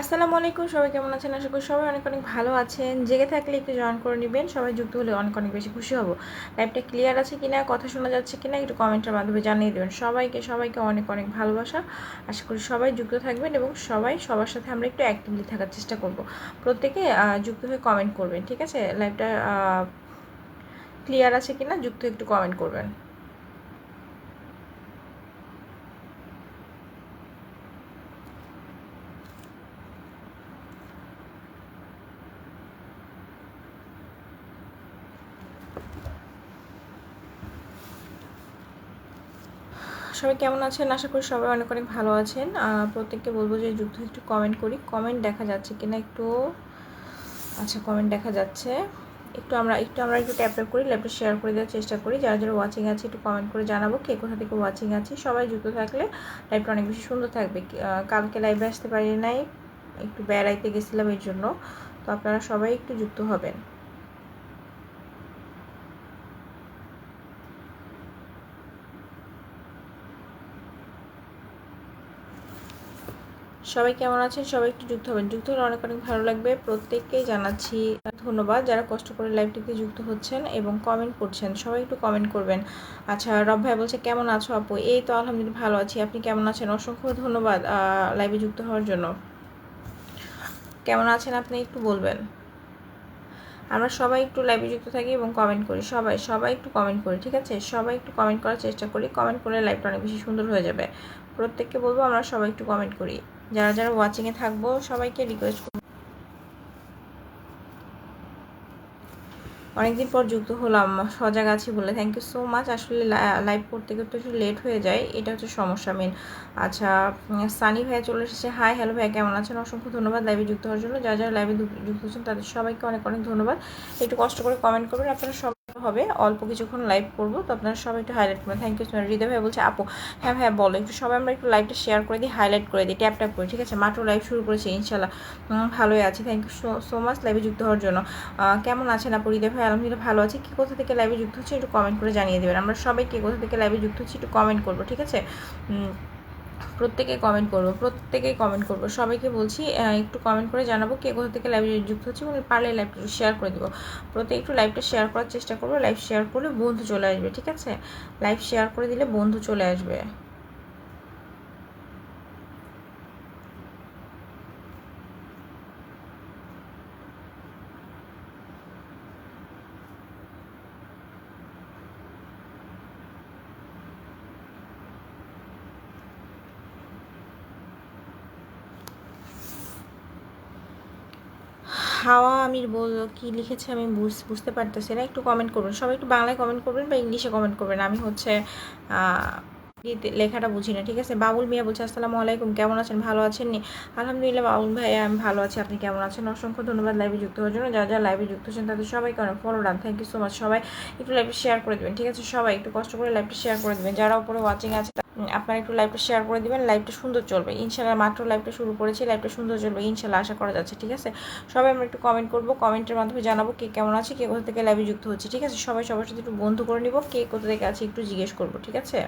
আসসালামু আলাইকুম, সবাই কেমন আছেন? আশা করি সবাই অনেক অনেক ভালো আছেন। জেগে থাকলে একটু জয়েন করে নেবেন, সবাই যুক্ত হলে অনেক অনেক বেশি খুশি হব। লাইভটা ক্লিয়ার আছে কিনা, কথা শোনা যাচ্ছে কিনা একটু কমেন্টের মাধ্যমে জানিয়ে দেবেন। সবাইকে সবাইকে অনেক অনেক ভালোবাসা। আশা করি সবাই যুক্ত থাকবেন এবং সবাই সবার সাথে আমরা একটু অ্যাক্টিভলি থাকার চেষ্টা করব। প্রত্যেকে যুক্ত হয়ে কমেন্ট করবেন, ঠিক আছে? লাইভটা ক্লিয়ার আছে কিনা যুক্ত একটু কমেন্ট করবেন। সবাই কেমন আছেন? আশা করি সবাই অনেক অনেক ভালো আছেন। প্রত্যেককে বলবো যে যুক্ত একটু কমেন্ট করি। কমেন্ট দেখা যাচ্ছে কিনা একটু। আচ্ছা, কমেন্ট দেখা যাচ্ছে। একটু ট্যাপ করি, লাইভটা শেয়ার করে দেওয়ার চেষ্টা করি। যারা যারা ওয়াচিং আছে একটু কমেন্ট করে জানাবো কে কোথা থেকে ওয়াচিং আছে। সবাই যুক্ত থাকলে লাইভটা অনেক বেশি সুন্দর থাকবে। কালকে লাইভে আসতে পারি নাই, একটু বেড়াইতে গেছিলাম এর জন্য। তো আপনারা সবাই একটু যুক্ত হবেন। সবাই কেমন আছেন? সবাই একটু যুক্ত হবেন। যুক্ত হলে অনেক অনেক ভালো লাগবে। প্রত্যেককেই জানাচ্ছি ধন্যবাদ যারা কষ্ট করে লাইভটিতে যুক্ত হচ্ছেন এবং কমেন্ট করছেন। সবাই একটু কমেন্ট করবেন। আচ্ছা, রব ভাই বলছে কেমন আছো আপু? এই তো আলহামদুলিল্লাহ ভালো আছি। আপনি কেমন আছেন? অসংখ্য ধন্যবাদ লাইভে যুক্ত হওয়ার জন্য। কেমন আছেন আপনি একটু বলবেন। আমরা সবাই একটু লাইভে যুক্ত থাকি এবং কমেন্ট করি। সবাই সবাই একটু কমেন্ট করি, ঠিক আছে? সবাই একটু কমেন্ট করার চেষ্টা করি। কমেন্ট করলে লাইভটা অনেক বেশি সুন্দর হয়ে যাবে। প্রত্যেককে বলবো আমরা সবাই একটু কমেন্ট করি। যারা যারা ওয়াচিংয়ে থাকবো সবাইকে রিকোয়েস্ট করব। অনেকদিন পর যুক্ত হলাম, সজাগ আছি বলে। Thank you so much. আসলে লাইভ করতে করতে একটু লেট হয়ে যায়, এটা হচ্ছে সমস্যা মেন। আচ্ছা, সানি ভাইয়া চলে এসেছে। হাই, হ্যালো ভাইয়া, কেমন আছেন? অসংখ্য ধন্যবাদ লাইভে যুক্ত হওয়ার জন্য। যারা যারা লাইভে যুক্ত হচ্ছেন তাদের সবাইকে অনেক অনেক ধন্যবাদ। একটু কষ্ট করে কমেন্ট করবেন। আপনারা সবাই হবে অল্প কিছুক্ষণ লাইভ করবো, তো আপনারা সবাই একটু হাইলাইট করবেন। Thank you so much. Hriday ভাই বলছে আপু, হ্যাঁ ভাইয়া বলো। একটু সবাই আমরা একটু লাইভটা শেয়ার করে দিই, হাইলাইট করে দিই, ট্যাপ ট্যাপ করে, ঠিক আছে? মাত্র লাইভ শুরু করেছি, ইনশাল্লাহ ভালোই আছি। থ্যাংক ইউ সো মাচ লাইভে যুক্ত হওয়ার জন্য। কেমন আছেন আপু? হৃদয় ভাই আলহামদুলিল্লাহ ভালো আছি। কি কোথা থেকে লাইভে যুক্ত হচ্ছে একটু কমেন্ট করে জানিয়ে দেবেন। আমরা সবাই কে কোথা থেকে লাইভে যুক্ত হচ্ছি একটু কমেন্ট করবো, ঠিক আছে? প্রত্যেকেই কমেন্ট করবো। সবাইকে বলছি একটু কমেন্ট করে জানাবো কে কোথা থেকে লাইভে যুক্ত হচ্ছে এবং পারলে লাইভটা শেয়ার করে দেবো। প্রত্যেকে একটু লাইভটা শেয়ার করার চেষ্টা করবো। লাইভ শেয়ার করলে বন্ধু চলে আসবে, ঠিক আছে? লাইভ শেয়ার করে দিলে বন্ধু চলে আসবে। হাওয়া আমির কি লিখেছে আমি বুঝতে পারতেছি না। একটু কমেন্ট করবেন সবাই, একটু বাংলায় কমেন্ট করবেন বা ইংলিশে কমেন্ট করবেন। আমি হচ্ছে লেখাটা বুঝি না, ঠিক আছে? বাবুল মিয়া বলছে আসসালামু আলাইকুম, কেমন আছেন? ভালো আছেন নি? আলহামদুলিল্লাহ বাবুল ভাই, আমি ভালো আছি। আপনি কেমন আছেন? অসংখ্য ধন্যবাদ লাইভে যুক্ত হওয়ার জন্য। যারা যারা লাইভে যুক্ত হচ্ছেন তাদের সবাইকে অনেক follow done. Thank you so much. সবাই একটু লাইভটা শেয়ার করে দেবেন, ঠিক আছে? সবাই একটু কষ্ট করে লাইভটা শেয়ার করে দেবেন। যারা উপরে ওয়াচিং আছে আপনারা একটু লাইভটা শেয়ার করে দিবেন। লাইভটা সুন্দর চলবে ইনশাল্লাহ। মাত্র লাইভটা শুরু করেছি, লাইভটা সুন্দর চলবে ইনশাল্লাহ, আশা করা যাচ্ছে, ঠিক আছে? সবাই আমরা একটু কমেন্ট করবো, কমেন্টের মাধ্যমে জানাবো কে কেমন আছে, কে কোথা থেকে লাইভে যুক্ত হচ্ছে, ঠিক আছে? সবাই সবার সাথে একটু বন্ধু করে নিব, কে কোথা থেকে আছে একটু জিজ্ঞেস করবো, ঠিক আছে?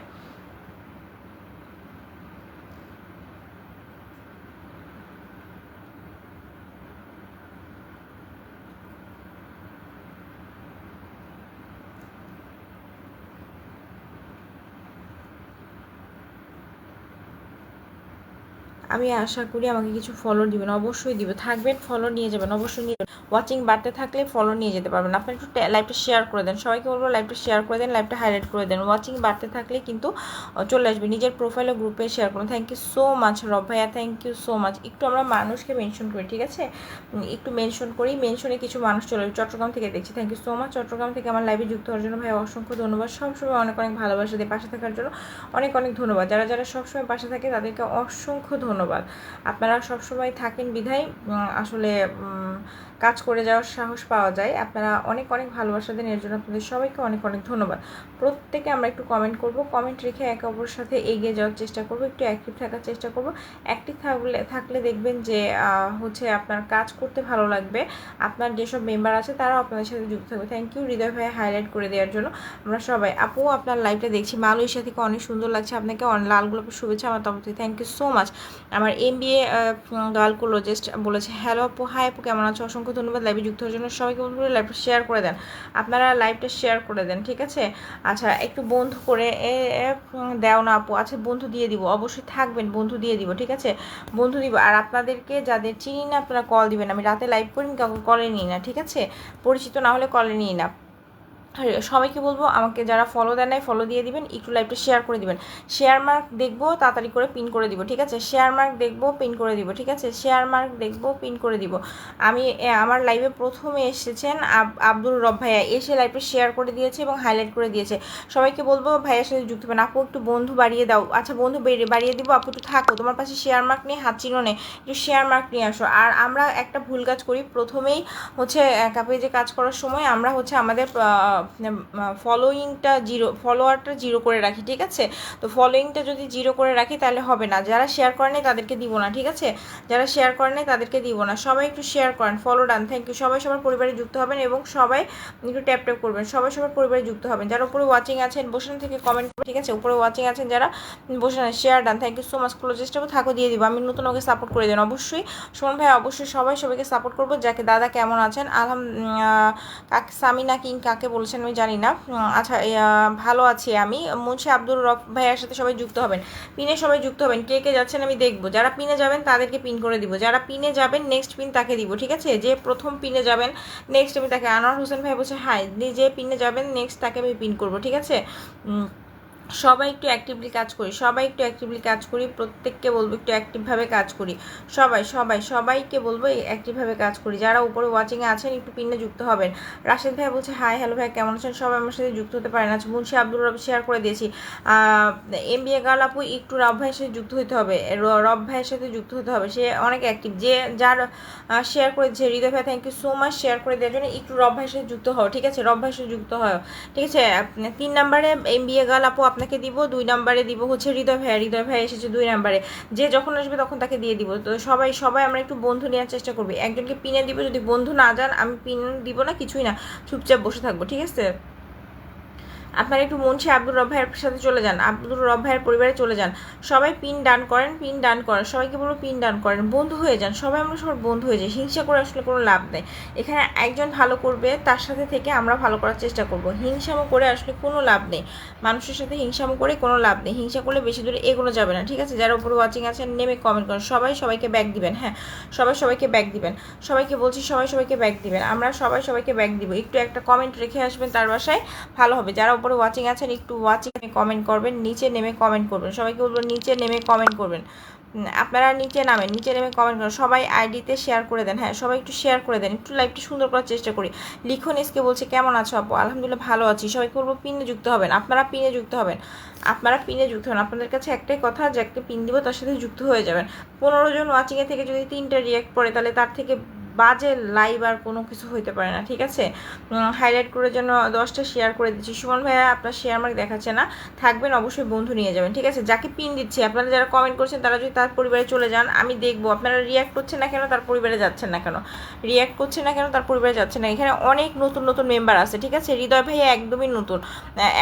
আমি আশা করি আমাকে কিছু ফলো দিবেন, অবশ্যই দিবে। থাকবেন, ফলো নিয়ে যাবেন, অবশ্যই নিয়ে যাবেন। ওয়াচিং বাড়তে থাকলে ফলো নিয়ে যেতে পারবেন। আপনি একটু লাইভটা শেয়ার করে দেন, সবাইকে বলবো লাইভটা শেয়ার করে দেন, লাইভটা হাইলাইট করে দেন। ওয়াচিং বাড়তে থাকলে কিন্তু চলে আসবে। নিজের প্রোফাইলে গ্রুপে শেয়ার করুন। থ্যাংক ইউ সো মাচ রব ভাইয়া, থ্যাংক ইউ সো মাচ। একটু আমরা মানুষকে মেনশন করি, ঠিক আছে? একটু মেনশন করি, মেনশনে কিছু মানুষ চলে আসবে। চট্টগ্রাম থেকে দেখছি, thank you so much. Chittagong থেকে আমার লাইভে যুক্ত হওয়ার জন্য ভাই অসংখ্য ধন্যবাদ। সবসময় অনেক অনেক ভালোবাসা দিয়ে পাশে থাকার জন্য অনেক অনেক ধন্যবাদ। যারা যারা সবসময় পাশে থাকে তাদেরকে অসংখ্য ধন্যবাদ। আপনারা সবসময় থাকেন বিধায় আসলে কাজ করে যাওয়ার সাহস পাওয়া যায়। আপনারা অনেক অনেক ভালোবাসা দেন, এর জন্য আপনাদের সবাইকে অনেক অনেক ধন্যবাদ। প্রত্যেকে আমরা একটু কমেন্ট করব, কমেন্ট রেখে একে অপরের সাথে এগিয়ে যাওয়ার চেষ্টা করব, একটু অ্যাক্টিভ থাকার চেষ্টা করব। অ্যাক্টিভ থাকলে দেখবেন যে হচ্ছে আপনার কাজ করতে ভালো লাগবে, আপনার যেসব মেম্বার আছে তারাও আপনাদের সাথে যুক্ত থাকবে। থ্যাংক ইউ হৃদয় ভাই হাইলাইট করে দেওয়ার জন্য। আমরা সবাই আপু আপনার লাইভটা দেখছি, মালয়েশিয়া থেকে অনেক সুন্দর লাগছে আপনাকে, লাল গোলাপের শুভেচ্ছা আমার তরফ থেকে। Thank you so much. আমার MBA গার্লকোলজিস্ট বলেছে হ্যালো আপু, হাই আপু কেমন আছো, অসংখ্য ধন্যবাদ লাইভে যুক্ত হওয়ার জন্য। সবাইকে বলবো লাইভটা শেয়ার করে দেন, আপনারা লাইভটা শেয়ার করে দেন, ঠিক আছে। আচ্ছা একটু বন্ধু করে দাও না আপু, আচ্ছা বন্ধু দিয়ে দিব, অবশ্যই থাকবেন, বন্ধু দিয়ে দিব, ঠিক আছে, বন্ধু দিব। আর আপনাদেরকে যাদের চিনি না আপনারা কল দিবেন, আমি রাতে লাইভ করি কাউকে কলে নিই না, ঠিক আছে, পরিচিত না হলে কলে নিই না। সবাইকে বলবো আমাকে যারা ফলো দেন নাই ফলো দিয়ে দিবেন, একটু লাইভটা শেয়ার করে দিবেন। শেয়ার মার্ক দেখবো তাড়াতাড়ি করে পিন করে দিব, ঠিক আছে, শেয়ার মার্ক দেখবো পিন করে দিব, ঠিক আছে, শেয়ার মার্ক দেখবো পিন করে দিব। আমি আমার লাইভে প্রথমে এসেছেন আব্দুল রব ভাইয়া, এসে লাইভটা শেয়ার করে দিয়েছে এবং হাইলাইট করে দিয়েছে। সবাইকে বলবো ভাইয়ার সাথে যুক্ত হবেন। আপু একটু বন্ধু বাড়িয়ে দাও, আচ্ছা বন্ধু বাড়িয়ে দিব, আপু একটু থাকো, তোমার পাশে শেয়ার মার্ক নিয়ে হাত চিনো নে, একটু শেয়ার মার্ক নিয়ে আসো। আর আমরা একটা ভুল কাজ করি, প্রথমেই হচ্ছে পেজে কাজ করার সময় আমরা হচ্ছে আমাদের ফলোয়ারটা জিরো করে রাখি, ঠিক আছে, তো ফলোয়িংটা যদি জিরো করে রাখি তাহলে হবে না, যারা শেয়ার করে নেই তাদেরকে দিব না, ঠিক আছে, যারা শেয়ার করে নেই তাদেরকে দিব না। সবাই একটু শেয়ার করেন, ফলো ডান, থ্যাংক ইউ। সবাই সবার পরিবারে যুক্ত হবেন এবং সবাই একটু ট্যাপ ট্যাপ করবেন, সবাই সবার পরিবারে যুক্ত হবেন। যারা উপরে ওয়াচিং আছেন বসে থেকে কমেন্ট করবেন, ঠিক আছে, উপরে ওয়াচিং আছেন যারা বসে না, share done, thank you so much. Closest থাকো দিয়ে দিব, আমি নতুন ওকে সাপোর্ট করে দেন অবশ্যই। সুমন ভাই অবশ্যই সবাইকে সাপোর্ট করবো। যাকে দাদা কেমন আছেন, কাকে সামিনা কিং কাকে বলছেন আমি জানি না। আচ্ছা ভালো আছি আমি। মুন্সি আব্দুর রব ভাইয়ের সাথে সবাই যুক্ত হবেন, পিনে সবাই যুক্ত হবেন, কে কে যাচ্ছেন আমি দেখবো। যারা পিনে যাবেন তাদেরকে পিন করে দিব, যারা পিনে যাবেন নেক্সট পিন তাকে দিব, ঠিক আছে, যে প্রথম পিনে যাবেন নেক্সট আমি তাকে। আনোয়ার হোসেন ভাই বলছে হাই, যে পিনে যাবেন নেক্সট তাকে আমি পিন করবো, ঠিক আছে। সবাই একটু অ্যাক্টিভলি কাজ করি, প্রত্যেককে বলবো একটু অ্যাক্টিভভাবে কাজ করি, সবাইকে বলবো অ্যাক্টিভভাবে কাজ করি। যারা উপরে ওয়াচিংয়ে আছেন একটু পিনে যুক্ত হবেন। রাশেদ ভাই বলছে হাই হ্যালো ভাই কেমন আছেন, সবাই আমার সাথে যুক্ত হতে পারেন। আচ্ছা মুন্সি আব্দুল রব শেয়ার করে দিয়েছি। MBA গার্ল আপু একটু রব ভাইয়ের সাথে যুক্ত হতে হবে, রব ভাইয়ের সাথে যুক্ত হতে হবে, সে অনেক অ্যাক্টিভ, যার শেয়ার করে দিয়েছে হৃদয় ভাই, thank you so much share করে দেওয়ার জন্য। একটু রব ভাইয়ের সাথে যুক্ত হও, ঠিক আছে, রব ভাইয়ের সাথে যুক্ত হও, ঠিক আছে। 3 নম্বরে MBA গার্ল আপু আপনাকে দিব, 2 নম্বরে দিব হচ্ছে হৃদয় ভাই এসেছে 2 নম্বরে, যে যখন আসবে তখন তাকে দিয়ে দিব। তো সবাই আমরা একটু বন্ধু নেওয়ার চেষ্টা করবি, একজনকে পিনে দিব, যদি বন্ধু না যান আমি পিন দিব না, কিছুই না, চুপচাপ বসে থাকবো, ঠিক আছে। আপনারা একটু মুন্সি আব্দুর রব ভাইয়ের সাথে চলে যান, আব্দুর রব ভাইয়ের পরিবারে চলে যান, সবাই পিন ডান করেন, সবাইকে বলবো পিন ডান করেন, বন্ধু হয়ে যান, সবাই আমরা সবার বন্ধু হয়ে যাই। হিংসা করে আসলে কোনো লাভ নেই, এখানে একজন ভালো করবে তার সাথে থেকে আমরা ভালো করার চেষ্টা করব, হিংসামো করে আসলে কোনো লাভ নেই, মানুষের সাথে হিংসামো করে কোনো লাভ নেই, হিংসা করলে বেশি দূরে এগোনো যাবে না, ঠিক আছে। যারা উপরে ওয়াচিং আছেন নেমে কমেন্ট করেন, সবাইকে ব্যাক দিবেন, হ্যাঁ সবাইকে ব্যাক দিবেন, সবাইকে বলছি সবাইকে ব্যাক দিবেন, আমরা সবাইকে ব্যাক দিব। একটু একটা কমেন্ট রেখে আসবেন তার বাসায়, ভালো হবে। যারা উপরে ওয়াচিং আছেন একটু ওয়াচিং কমেন্ট করবেন, নিচে নেমে কমেন্ট করবেন, সবাইকে বলবো নিচে নেমে কমেন্ট করবেন, আপনারা নিচে নেমে কমেন্ট করেন, সবাই আইডিতে শেয়ার করে দেন, হ্যাঁ সবাই একটু শেয়ার করে দেন, একটু লাইভটা সুন্দর করার চেষ্টা করি। লিখুন এসকে বলছে কেমন আছো আপু, আলহামদুলিল্লাহ ভালো আছি। সবাইকে বলবো পিনে যুক্ত হবেন, আপনারা পিনে যুক্ত হবেন, আপনাদের কাছে একটাই কথা, যে একটা পিন দিব তার সাথে যুক্ত হয়ে যাবেন। 15 জন ওয়াচিংয়ে থেকে যদি 3টা রিয়াক্ট পড়ে তাহলে তার থেকে বাজে লাইভ আর কোনো কিছু হইতে পারে না, ঠিক আছে। হাইলাইট করার জন্য 10টা শেয়ার করে দিচ্ছি। সুমন ভাইয়া আপনার শেয়ার মার্ক দেখাচ্ছে না, থাকবেন অবশ্যই বন্ধু নিয়ে যাবেন, ঠিক আছে। যাকে পিন দিচ্ছি আপনারা যারা কমেন্ট করছেন তারা যদি তার পরিবারে চলে যান, আমি দেখবো আপনারা রিয়াক্ট করছেন না কেন, তার পরিবারে যাচ্ছেন না কেন, তার পরিবারে যাচ্ছেন না। এখানে অনেক নতুন মেম্বার আছে, ঠিক আছে। হৃদয় ভাইয়া একদমই নতুন,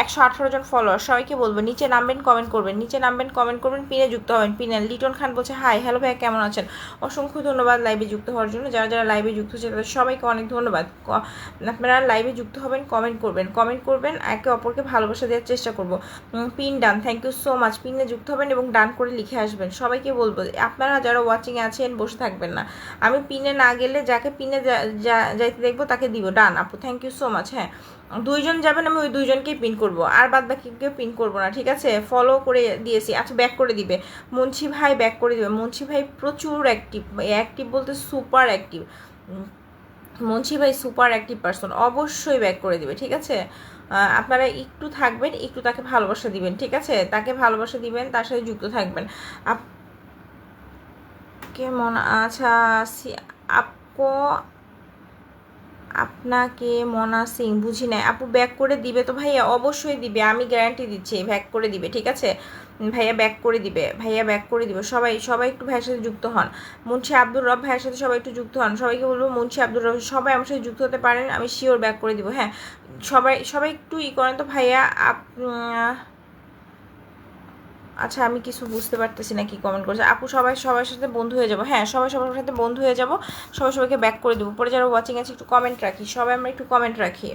118 জন ফলোয়ার। সবাইকে বলবো নিচে নামবেন কমেন্ট করবেন, পিনে যুক্ত হবেন। পিনে লিটন খান বলছে হাই হ্যালো ভাইয়া কেমন আছেন, অসংখ্য ধন্যবাদ লাইভে যুক্ত হওয়ার জন্য। যারা লাইভে যুক্ত হচ্ছে তাদের সবাইকে অনেক ধন্যবাদ। আপনারা লাইভে যুক্ত হবেন, কমেন্ট করবেন, একে অপরকে ভালোবাসা দেওয়ার চেষ্টা করব। Pin done, thank you so much. পিনে যুক্ত হবেন এবং ডান করে লিখে আসবেন। সবাইকে বলবো আপনারা যারা ওয়াচিংয়ে আছেন বসে থাকবেন না, আমি পিনে না গেলে যাকে পিনে যাইতে দেখবো তাকে দিব ডান আপু, থ্যাংক ইউ সো মাচ। হ্যাঁ 2 জন যাবেন, আমি ওই 2 জনকেই পিন করবো, আর বাদ বাকি কেউ পিন করবো না, ঠিক আছে। ফলো করে দিয়েছি, আচ্ছা ব্যাক করে দিবে মুন্সি ভাই, ব্যাক করে দিবে। মুন্সি ভাই প্রচুর অ্যাক্টিভ বলতে সুপার অ্যাক্টিভ, মুন্সি ভাই সুপার অ্যাক্টিভ পারসন, অবশ্যই ব্যাক করে দিবে, ঠিক আছে। আপনারা একটু থাকবেন, একটু তাকে ভালোবাসা দিবেন, ঠিক আছে, তাকে ভালোবাসা দিবেন, তার সাথে যুক্ত থাকবেন। কেমন আচ্ছা আপু আপনাকে মনা সিং বুঝি নাই আপু, ব্যাক করে দিবে তো ভাইয়া, অবশ্যই দিবে, আমি গ্যারান্টি দিচ্ছি ব্যাক করে দিবে, ঠিক আছে ভাইয়া ব্যাক করে দিবে, ভাইয়া ব্যাক করে দিবে। সবাই সবাই একটু ভাইয়ের সাথে যুক্ত হন, মুন্সি আব্দুর রব ভাইয়ের সাথে সবাই একটু যুক্ত হন, সবাইকে বলবো মুন্সি আব্দুর রব সবাই আমার সাথে যুক্ত হতে পারেন, আমি শিওর ব্যাক করে দিব। হ্যাঁ সবাই সবাই একটু করেন তো ভাইয়া। আচ্ছা আমি কিছু বুঝতে পারতেছি না কি কমেন্ট করছে আপু। সবাই সবার সাথে বন্ধু হয়ে যাবো, হ্যাঁ সবাই সবার সাথে বন্ধু হয়ে যাবো, সবাই সবাইকে ব্যাক করে দেবো। পরে যারা ওয়াচিং আছে একটু কমেন্ট রাখি, সবাই আমরা একটু কমেন্ট রাখি।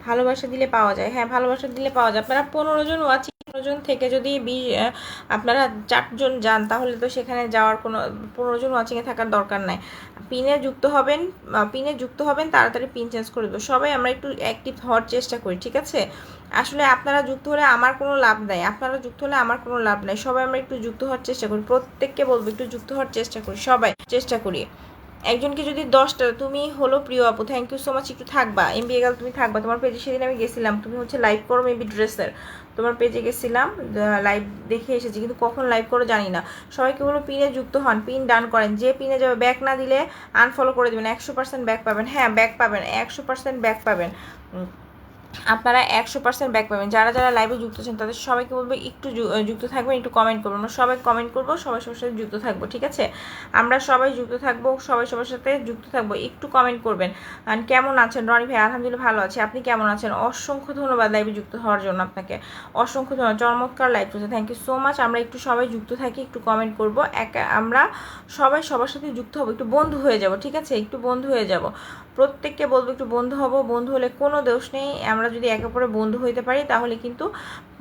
ভালোবাসা দিলে পাওয়া যায়, হ্যাঁ ভালোবাসা দিলে পাওয়া যায়। আপনারা 15 জন ওয়াচিং, 15 জন থেকে যদি আপনারা 4 জন যান তাহলে তো সেখানে যাওয়ার কোনো 15 জন ওয়াচিংয়ে থাকার দরকার নাই। পিনে যুক্ত হবেন, পিনে যুক্ত হবেন, তাড়াতাড়ি পিন চেঞ্জ করে দেবো। সবাই আমরা একটু অ্যাক্টিভ হওয়ার চেষ্টা করি, ঠিক আছে। আসলে আপনারা যুক্ত হলে আমার কোনো লাভ নাই, আপনারা যুক্ত হলে আমার কোনো লাভ নাই। সবাই আমরা একটু যুক্ত হওয়ার চেষ্টা করি, প্রত্যেককে বলবো একটু যুক্ত হওয়ার চেষ্টা করি, সবাই চেষ্টা করি। একজনকে যদি 10টা, তুমি হলো প্রিয় আপু, থ্যাংক ইউ সো মাচ। একটু থাকবা এমবিএ গার্ল, তুমি থাকবা, তোমার পেজে সেদিন আমি গেছিলাম, তুমি হচ্ছে লাইভ করো মেবি ড্রেসের, তোমার পেজে গেছিলাম, লাইভ দেখে এসেছি, কিন্তু কখন লাইভ করো জানি না। সবাইকে বলো পিনে যুক্ত হন, পিন ডান করেন, যে পিনে যাবে ব্যাক না দিলে আনফলো করে দেবেন, 100% ব্যাক পাবেন, হ্যাঁ ব্যাক পাবেন, 100% ব্যাক পাবেন, আপনারা 100% ব্যাক পাবেন। যারা যারা লাইভে যুক্ত আছেন তাদের সবাইকে বলবো একটু যুক্ত থাকবেন, একটু কমেন্ট করবো, আমরা সবাই কমেন্ট করবো, সবাই সবার সাথে যুক্ত থাকবো, ঠিক আছে। আমরা সবাই যুক্ত থাকবো, সবাই সবার সাথে যুক্ত থাকবো, একটু কমেন্ট করবেন। কেমন আছেন রনি ভাই? আলহামদুলিল্লাহ ভালো আছি, আপনি কেমন আছেন? অসংখ্য ধন্যবাদ লাইভে যুক্ত হওয়ার জন্য, আপনাকে অসংখ্য ধন্যবাদ, চমৎকার লাইভ চলছে, থ্যাংক ইউ সো মাচ। আমরা একটু সবাই যুক্ত থাকি, একটু কমেন্ট করবো, আমরা সবাই সবার সাথে যুক্ত হবো, একটু বন্ধু হয়ে যাব, ঠিক আছে, একটু বন্ধু হয়ে যাব। প্রত্যেককে বলবো একটু বন্ধু হব, বন্ধু হলে কোনো দোষ নেই, আমরা যদি একে অপরে বন্ধু হইতে পারি তাহলে কিন্তু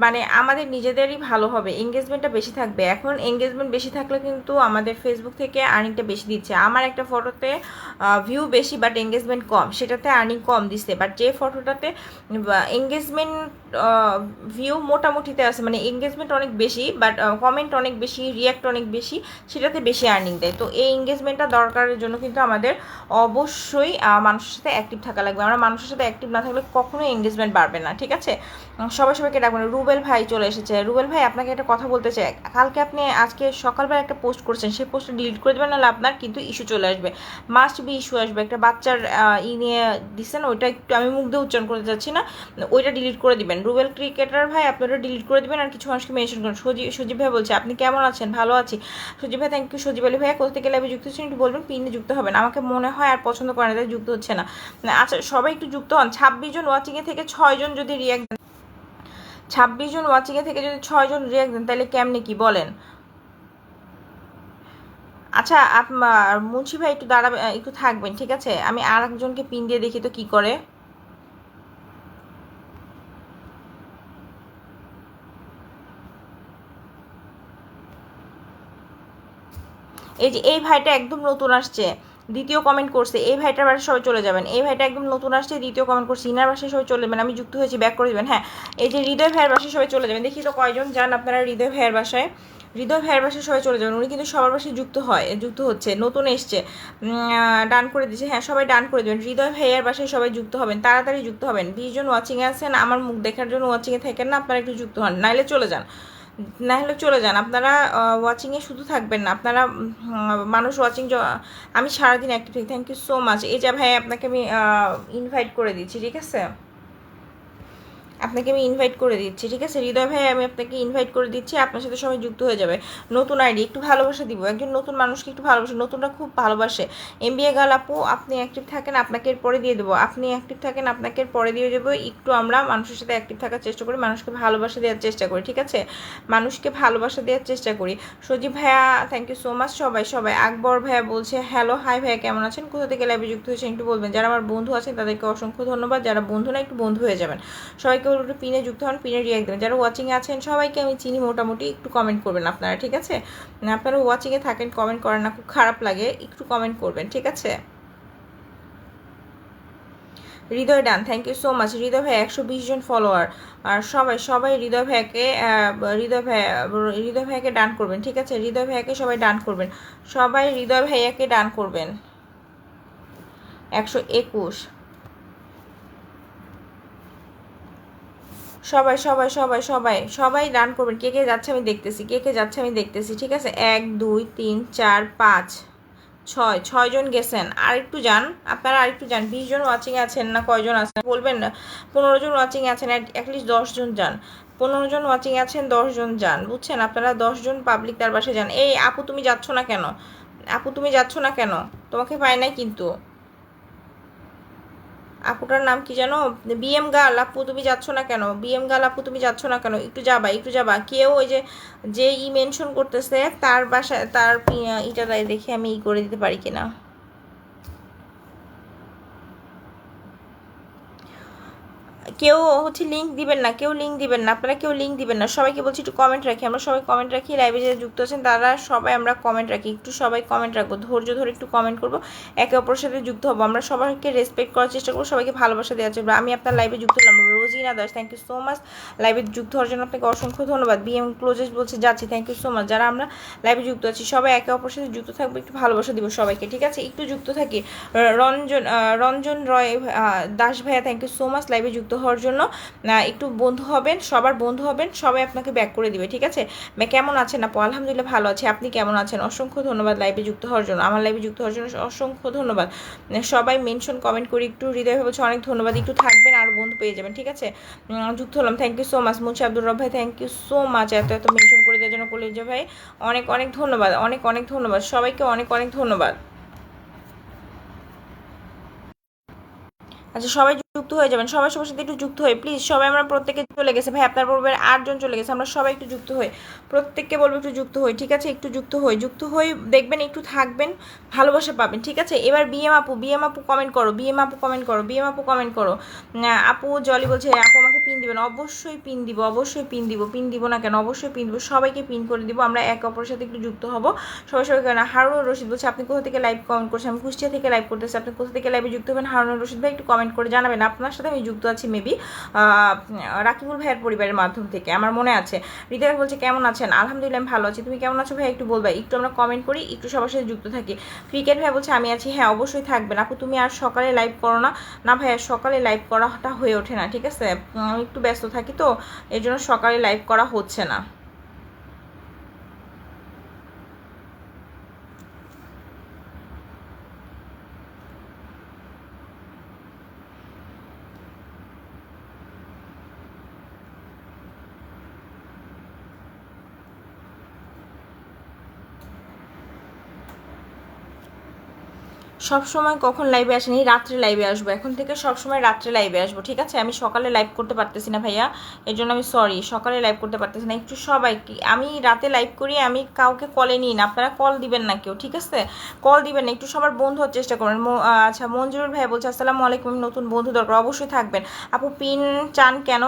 মানে আমাদের নিজেদেরই ভালো হবে, এঙ্গেজমেন্টটা বেশি থাকবে। এখন এঙ্গেজমেন্ট বেশি থাকলে কিন্তু আমাদের ফেসবুক থেকে আর্নিংটা বেশি দিচ্ছে। আমার একটা ফটোতে ভিউ বেশি বাট এঙ্গেজমেন্ট কম, সেটাতে আর্নিং কম দিচ্ছে, বাট যে ফটোটাতে এঙ্গেজমেন্ট ভিউ মোটামুটিতে আছে, মানে এঙ্গেজমেন্ট অনেক বেশি বাট কমেন্ট অনেক বেশি, রিয়াক্ট অনেক বেশি, সেটাতে বেশি আর্নিং দেয়। তো এই এঙ্গেজমেন্টটা দরকারের জন্য কিন্তু আমাদের অবশ্যই মানুষের সাথে অ্যাক্টিভ থাকা লাগবে। আমরা মানুষের সাথে অ্যাক্টিভ না থাকলে কখনোই এঙ্গেজমেন্ট বাড়বে না, ঠিক আছে। সবাই সবাইকে ডাকবেন। রুবেল ভাই চলে এসেছে। রুবেল ভাই আপনাকে একটা কথা বলতে চাই, কালকে আপনি আজকে সকালবেলা একটা পোস্ট করছেন, সেই পোস্টটা ডিলিট করে দেবেন, নাহলে আপনার কিন্তু ইস্যু চলে আসবে, মাস্ট বি ইস্যু আসবে। একটা বাচ্চার নিয়ে দিচ্ছেন, ওইটা একটু আমি মুখ দিয়ে উচ্চারণ করতে চাচ্ছি না, ওইটা ডিলিট করে দিবেন। রুবেল ক্রিকেটার ভাই আপনি ওটা ডিলিট করে দিবেন, আর কিছু মানুষকে মেনশন করেন। সজীব ভাই বলছে আপনি কেমন আছেন? ভালো আছি সজীব ভাই, থ্যাংক ইউ। সজীব আলী ভাইয়া কোথা থেকে লাইভে যুক্ত হচ্ছেন একটু বলবেন, পিনে যুক্ত হবেন। আমাকে মনে হয় আর পছন্দ করেন না, তাই যুক্ত হচ্ছে না। আচ্ছা সবাই একটু যুক্ত হন। 26 জন ওয়াচিংয়ে থেকে 6 জন যদি রিয়াক্ট দেন, 26 জন ওয়াচিংয়ে থেকে যদি 6 জন রিয়াক্ট দেন তাহলে কেমনে কি বলেন? আচ্ছা মুন্সি ভাই একটু দাঁড়াবেন, একটু থাকবেন, ঠিক আছে। আমি আর একজনকে পিন দিয়ে দেখি তো কি করে। এই যে এই ভাইটা একদম নতুন আসছে, দ্বিতীয় কমেন্ট করছে, এই ভাইটার বাসায় সবাই চলে যাবেন। এই ভাইটা একদম নতুন আসছে, দ্বিতীয় কমেন্ট করছে, ইনার বাসায় সবাই চলে যাবেন, আমি যুক্ত হয়েছি ব্যাক করে দেবেন। হ্যাঁ এই যে হৃদয় ভাইয়ের বাসায় সবাই চলে যাবেন, দেখি তো কয়জন যান আপনারা হৃদয় ভাইয়ের বাসায়। হৃদয় ভাইয়ের বাসায় সবাই চলে যাবেন, উনি কিন্তু সবার বাসায় যুক্ত হচ্ছে, নতুন এসছে, ডান করে দিচ্ছে, হ্যাঁ সবাই ডান করে দেবেন। হৃদয় ভাইয়ের বাসায় সবাই যুক্ত হবেন, তাড়াতাড়ি যুক্ত হবেন। 20 জন ওয়াচিংয়ে আছেন, আমার মুখ দেখার জন্য ওয়াচিংয়ে থাকেন না, আপনারা একটু যুক্ত হন, নাহলে চলে যান, না হলে চলে যান। আপনারা ওয়াচিংয়ে শুধু থাকবেন না, আপনারা মানুষ ওয়াচিং, আমি সারাদিন অ্যাক্টিভ থাকি, থ্যাংক ইউ সো মাচ। এই যে ভাই আপনাকে আমি ইনভাইট করে দিচ্ছি, ঠিক আছে, আপনাকে আমি ইনভাইট করে দিচ্ছি, ঠিক আছে হৃদয় ভাই, আমি আপনাকে ইনভাইট করে দিচ্ছি, আপনার সাথে সবাই যুক্ত হয়ে যাবে। নতুন আইডি, একটু ভালোবাসা দিব, একজন নতুন মানুষকে একটু ভালোবাসে, নতুনরা খুব ভালোবাসে। এমবিএ গার্ল আপু আপনি অ্যাক্টিভ থাকেন, আপনাকে পরে দিয়ে দেবো, আপনি অ্যাক্টিভ থাকেন, আপনাকে পরে দিয়ে দেবো। একটু আমরা মানুষের সাথে অ্যাক্টিভ থাকার চেষ্টা করি, মানুষকে ভালোবাসা দেওয়ার চেষ্টা করি, ঠিক আছে, মানুষকে ভালোবাসা দেওয়ার চেষ্টা করি। সজীব ভাইয়া থ্যাংক ইউ সো মাচ। সবাই আকবর ভাইয়া বলছে হ্যালো, হাই ভাইয়া কেমন আছেন, কোথা থেকে লাইভে যুক্ত হয়েছেন একটু বলবেন। যারা আমার বন্ধু আছেন তাদেরকে অসংখ্য ধন্যবাদ, যারা বন্ধু না একটু বন্ধু হয়ে যাবেন। সবাইকে একটু পিনে যুক্ত হন, পিনে রিয়াক্ট দেবেন। যারা ওয়াচিংয়ে আছেন সবাইকে আমি চিনি মোটামুটি, একটু কমেন্ট করবেন আপনারা, ঠিক আছে। আপনারা ওয়াচিংয়ে থাকেন, কমেন্ট করেন না, খুব খারাপ লাগে, একটু কমেন্ট করবেন, ঠিক আছে। হৃদয় ডান, thank you so much. Hriday ভাই 120 জন ফলোয়ার, আর সবাই হৃদয় ভাইয়াকে ডান করবেন, ঠিক আছে। হৃদয় ভাইয়াকে সবাই ডান করবেন, সবাই হৃদয় ভাইয়াকে ডান করবেন। 121 সবাই সবাই সবাই সবাই সবাই রান করবেন, কে কে যাচ্ছে আমি দেখতেছি, কে কে যাচ্ছে আমি দেখতেছি, ঠিক আছে। 1 2 3 4 5 6, 6জন গেছেন, আর একটু যান আপনারা, আর একটু যান। 20জন ওয়াচিং আছেন না কয়জন আছেন বলবেন না। 15জন ওয়াচিং আছেন, অ্যাটলিস্ট 10জন যান। 15জন ওয়াচিং আছেন, 10জন যান, বুঝছেন। আপনারা 10জন পাবলিক তার বাসায় যান। এই আপু তুমি যাচ্ছ না কেন? আপু তুমি যাচ্ছ না কেন? তোমাকে পাই নাই কিন্তু। আপুটার নাম কি জানো? BM girl. আপু তুমি যাচ্ছ না কেন? বিএম গার্ল আপু তুমি যাচ্ছ না কেন? একটু যাবা, একটু যাবা। কেউ ওই যে যে মেনশন করতেছে তার বাসায় তার ইটা দেখে আমি করে দিতে পারি কিনা। কেউ হচ্ছে লিঙ্ক দিবেন না, কেউ লিঙ্ক দিবেন না, আপনারা কেউ লিঙ্ক দিবেন না। সবাইকে বলছি একটু কমেন্ট রাখি, আমরা সবাই কমেন্ট রাখি। লাইভে যে যুক্ত আছেন তারা সবাই আমরা কমেন্ট রাখি, একটু সবাই কমেন্ট রাখবো, ধৈর্য ধরে একটু কমেন্ট করবো, একে অপরের সাথে যুক্ত হবো। আমরা সবাইকে রেসপেক্ট করার চেষ্টা করবো, সবাইকে ভালোবাসা দেওয়ার চেষ্টা। আমি আপনার লাইভে যুক্ত হলাম Rozina Das, thank you so much. লাইভে যুক্ত হওয়ার জন্য আপনাকে অসংখ্য ধন্যবাদ। বিএম ক্লোজেস বলছে যাচ্ছি, থ্যাংক ইউ সো মাচ। যারা আমরা লাইভে যুক্ত আছি সবাই একে অপরের সাথে যুক্ত থাকবো, একটু ভালোবাসা দিব সবাইকে, ঠিক আছে। একটু যুক্ত থাকি। রঞ্জন রঞ্জন রয় দাস ভাইয়া, থ্যাংক ইউ সো মাচ লাইভে যুক্ত হওয়ার জন্য। একটু বন্ধু হবেন, সবার বন্ধু হবেন, সবাই আপনাকে ব্যাক করে দিবে, ঠিক আছে। কেমন আছেন আপু? আলহামদুলিল্লাহ ভালো আছে, আপনি কেমন আছেন? অসংখ্য ধন্যবাদ লাইভে যুক্ত হওয়ার জন্য, আমার লাইভে যুক্ত হওয়ার জন্য অসংখ্য ধন্যবাদ। সবাই মেনশন কমেন্ট করি একটু, হৃদয় বলছে অনেক ধন্যবাদ, একটু থাকবেন আর বন্ধু পেয়ে যাবেন, ঠিক আছে। যুক্ত হলাম, thank you so much. Munshi Abdur Rob ভাই, থ্যাংক ইউ সো মাচ এত এত মেনশন করে দেওয়ার জন্য। কলেজে ভাই অনেক অনেক ধন্যবাদ, অনেক অনেক ধন্যবাদ সবাইকে, অনেক অনেক ধন্যবাদ। আচ্ছা সবাই যুক্ত হয়ে যাবেন, সবাই সবার সাথে একটু যুক্ত হয়ে প্লিজ। সবাই আমরা প্রত্যেকে চলে গেছে ভাই, আপনার পরিবারে 8জন চলে গেছে, আমরা সবাই একটু যুক্ত হই, প্রত্যেককে বলবো একটু যুক্ত হই, ঠিক আছে। একটু যুক্ত হই, যুক্ত হই, দেখবেন একটু থাকবেন, ভালোবাসা পাবেন, ঠিক আছে। এবার বিএম আপু, বিএম আপু কমেন্ট করো, বিএম আপু কমেন্ট করো, বিএম আপু কমেন্ট করো। আপু জলি বলছে আপু আমাকে পিন দিবেন, অবশ্যই পিন দিব, অবশ্যই পিন দিব, পিন দিব না কেন, অবশ্যই পিন দিব, সবাইকে পিন করে দিব। আমরা একে অপরের সাথে একটু যুক্ত হবো, সবাই সবাই কেন। হারুন রশিদ বলছে আপনি কোথা থেকে লাইভ কমেন্ট করছেন? আমি কুষ্টিয়া থেকে লাইভ করতেছি, আপনি কোথা থেকে লাইভে যুক্ত হবেন? হারুন রশিদ ভাই একটু কমেন্ট করে জানাবেন। আপনার সাথে আমি যুক্ত আছি মেবি রাকিবুল ভাইয়ের পরিবারের মাধ্যম থেকে, আমার মনে আছে। হৃদয় বলছে কেমন আছেন? আলহামদুলিল্লাহ আমি ভালো আছি, তুমি কেমন আছো ভাই একটু বলবা, একটু আমরা কমেন্ট করি, একটু সবার সাথে যুক্ত থাকি। ক্রিকেট ভাই বলছে আমি আছি, হ্যাঁ অবশ্যই থাকবেন। আপু তুমি আর সকালে লাইভ করো না? না ভাইয়া সকালে লাইভ করাটা হয়ে ওঠে না, ঠিক আছে, আমি একটু ব্যস্ত থাকি তো, এই জন্য সকালে লাইভ করা হচ্ছে না। সব সময় কখন লাইভে আসেনি? রাত্রে লাইভে আসবো, এখন থেকে সব সময় রাত্রে লাইভে আসবো, ঠিক আছে। আমি সকালে লাইভ করতে পারতেছি না ভাইয়া, এই জন্য আমি সরি, সকালে লাইভ করতে পারতেছি না। একটু সবাই, আমি রাতে লাইভ করি, আমি কাউকে কলে নিই না, আপনারা কল দিবেন না কেউ, ঠিক আছে, কল দিবেন না, একটু সবার বন্ধু হওয়ার চেষ্টা করবেন। আচ্ছা মঞ্জুরুল ভাই বলছে আসসালামু আলাইকুম, নতুন বন্ধু দরকার, অবশ্যই থাকবেন। আপু পিন চান কেন?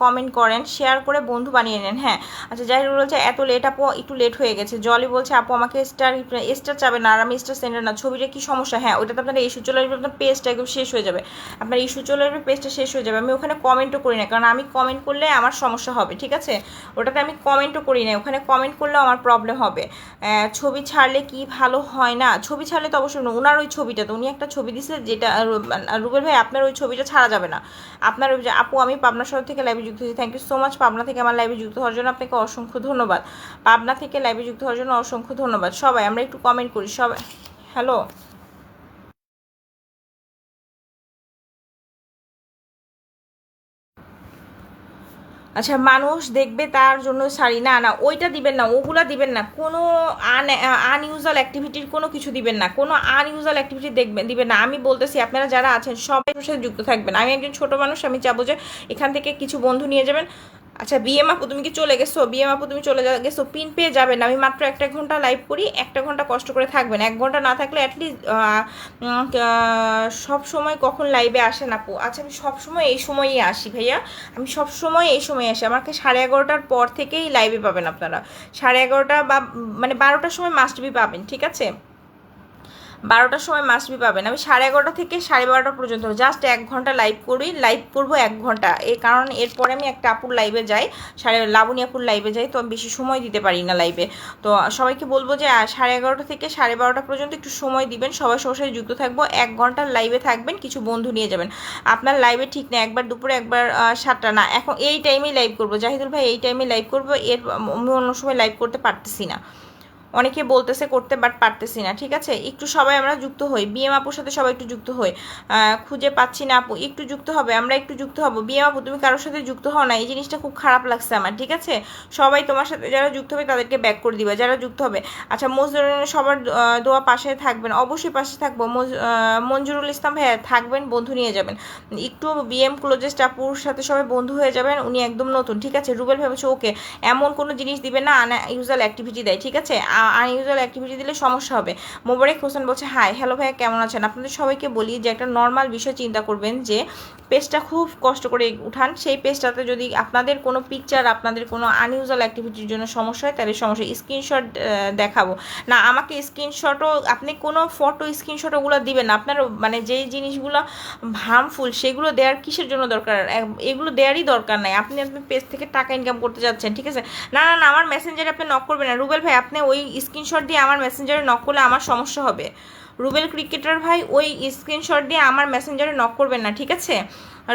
কমেন্ট করেন, শেয়ার করে বন্ধু বানিয়ে নেন। হ্যাঁ আচ্ছা জাহিরুল বলছে এত লেট আপু, একটু লেট হয়ে গেছে। জলি বলছে আপু আমাকে স্টার স্টার চাবে না, আর আমি স্টার সেন্ডার না, ছবিটা কি সমস্যা? হ্যাঁ ওইটাতে আপনার ইস্যু চলে আসবে, আপনার পেজটা একদম শেষ হয়ে যাবে, আপনার ইস্যু চলে আসবে, পেজটা শেষ হয়ে যাবে। আমি ওখানে কমেন্টও করি না, কারণ আমি কমেন্ট করলে আমার সমস্যা হবে, ঠিক আছে। ওটাতে আমি কমেন্টও করি না, ওখানে কমেন্ট করলেও আমার প্রবলেম হবে। ছবি ছাড়লে কি ভালো হয় না? ছবি ছাড়লে তো অবশ্যই না, ওনার ওই ছবিটাতে উনি একটা ছবি দিছে যেটা, রুবেল ভাই আপনার ওই ছবিটা ছাড়া যাবে না। আপনার ওই যে আপু আমি পাবনা শহর থেকে লাইভে যুক্ত হয়েছি, thank you so much Pabna থেকে আমার লাইভে যুক্ত হওয়ার জন্য, আপনাকে অসংখ্য ধন্যবাদ। পাবনা থেকে লাইভে যুক্ত হওয়ার জন্য অসংখ্য ধন্যবাদ। সবাই আমরা একটু কমেন্ট করি সবাই। হ্যালো আচ্ছা মানুষ দেখবে তার জন্য শাড়ি, না না ওইটা দিবেন না, ওগুলা দিবেন না, কোনো আনইউজুয়াল অ্যাক্টিভিটির কোনো কিছু দিবেন না, কোনো আনইউজুয়াল অ্যাক্টিভিটি দেখবেন দিবেন না। আমি বলতেছি আপনারা যারা আছেন সবাই সাথে যুক্ত থাকবেন। আমি একজন ছোট মানুষ, আমি চাবো যে এখান থেকে কিছু বন্ধু নিয়ে যাবেন। আচ্ছা বিএম আপু তুমি কি চলে গেছো? বিএম আপু তুমি চলে গেছো, পিন পেয়ে যাবেন। আমি মাত্র 1 ঘন্টা লাইভ করি, 1 ঘন্টা কষ্ট করে থাকবেন, 1 ঘন্টা না থাকলে অ্যাটলিস্ট সব সময় কখন লাইভে আসেন আপু? আচ্ছা আমি সব সময় এই সময়ই আসি ভাইয়া, আমি সব সময় এই সময় আসি, আমাকে 11:30টার পর থেকেই লাইভে পাবেন আপনারা, 11:30 বা মানে 12টার সময় মাস্ট বি পাবেন, ঠিক আছে। 12টার সময় মাস্ট বি পাবেন। আমি 11:30 থেকে 12:30 পর্যন্ত জাস্ট 1 ঘন্টা লাইভ করবো 1 ঘন্টা। এই কারণ এরপরে আমি একটা আপুর লাইভে যাই, লাবণী আপুর লাইভে যাই, তো আমি বেশি সময় দিতে পারি না লাইভে। তো সবাইকে বলবো যে 11:30 থেকে 12:30 পর্যন্ত একটু সময় দিবেন, সবাই সবার সাথে যুক্ত থাকবো। 1 ঘন্টার লাইভে থাকবেন, কিছু বন্ধু নিয়ে যাবেন। আপনার লাইভে ঠিক না, একবার দুপুরে একবার 7টা না, এখন এই টাইমেই লাইভ করবো জাহিদুল ভাই, এই টাইমে লাইভ করবো, এর আমি অন্য সময় লাইভ করতে পারতেছি না। অনেকে বলতেছে করতে, বাট পারতেছি না। ঠিক আছে, একটু সবাই আমরা যুক্ত হই, বিএম আপুর সাথে সবাই একটু যুক্ত হই। খুঁজে পাচ্ছি না আপু, একটু যুক্ত হবে, আমরা একটু যুক্ত হব। বিএম আপু তুমি কারোর সাথে যুক্ত হও না, এই জিনিসটা খুব খারাপ লাগছে আমার। ঠিক আছে, সবাই তোমার সাথে যারা যুক্ত হবে তাদেরকে ব্যাক করে দিবে, যারা যুক্ত হবে। আচ্ছা, সবার দোয়া পাশে থাকবেন, অবশ্যই পাশে থাকবো। মঞ্জুরুল ইসলাম ভাইয়া থাকবেন, বন্ধু নিয়ে যাবেন। একটু বিএম ক্লোজেস্ট আপুর সাথে সবাই বন্ধু হয়ে যাবেন, উনি একদম নতুন। ঠিক আছে, রুবেল ভাই বলছে ওকে, এমন কোনো জিনিস দিবে না আনইউজুয়াল অ্যাক্টিভিটি দেয়। ঠিক আছে, আনইউজুয়াল অ্যাক্টিভিটি দিলে সমস্যা হবে। মোবারক হোসেন বলছে হাই, হ্যালো ভাইয়া কেমন আছেন। আপনাদের সবাইকে বলি যে একটা নর্মাল বিষয় চিন্তা করবেন, যে পেজটা খুব কষ্ট করে উঠান, সেই পেজটাতে যদি আপনাদের কোনো পিকচার, আপনাদের কোনো আনইউজুয়াল অ্যাক্টিভিটির জন্য সমস্যা হয়, তাহলে সমস্যা। স্ক্রিনশট দেখাবো না, আমাকে স্ক্রিনশটও, আপনি কোনো ফটো স্ক্রিনশট ওগুলো দিবেন না। আপনার মানে যেই জিনিসগুলো হার্মফুল সেগুলো দেওয়ার কিসের জন্য দরকার, এগুলো দেওয়ারই দরকার নাই। আপনি আপনার পেজ থেকে টাকা ইনকাম করতে যাচ্ছেন। ঠিক আছে, না না না, আমার মেসেঞ্জারে আপনি নক করবেন না। রুবেল ভাই আপনি ওই স্ক্রিনশট দিয়ে আমার মেসেঞ্জারে নক করলে আমার সমস্যা হবে। রুবেল ক্রিকেটার ভাই ওই স্ক্রিনশট দিয়ে আমার মেসেঞ্জারে নক করবেন না। ঠিক আছে,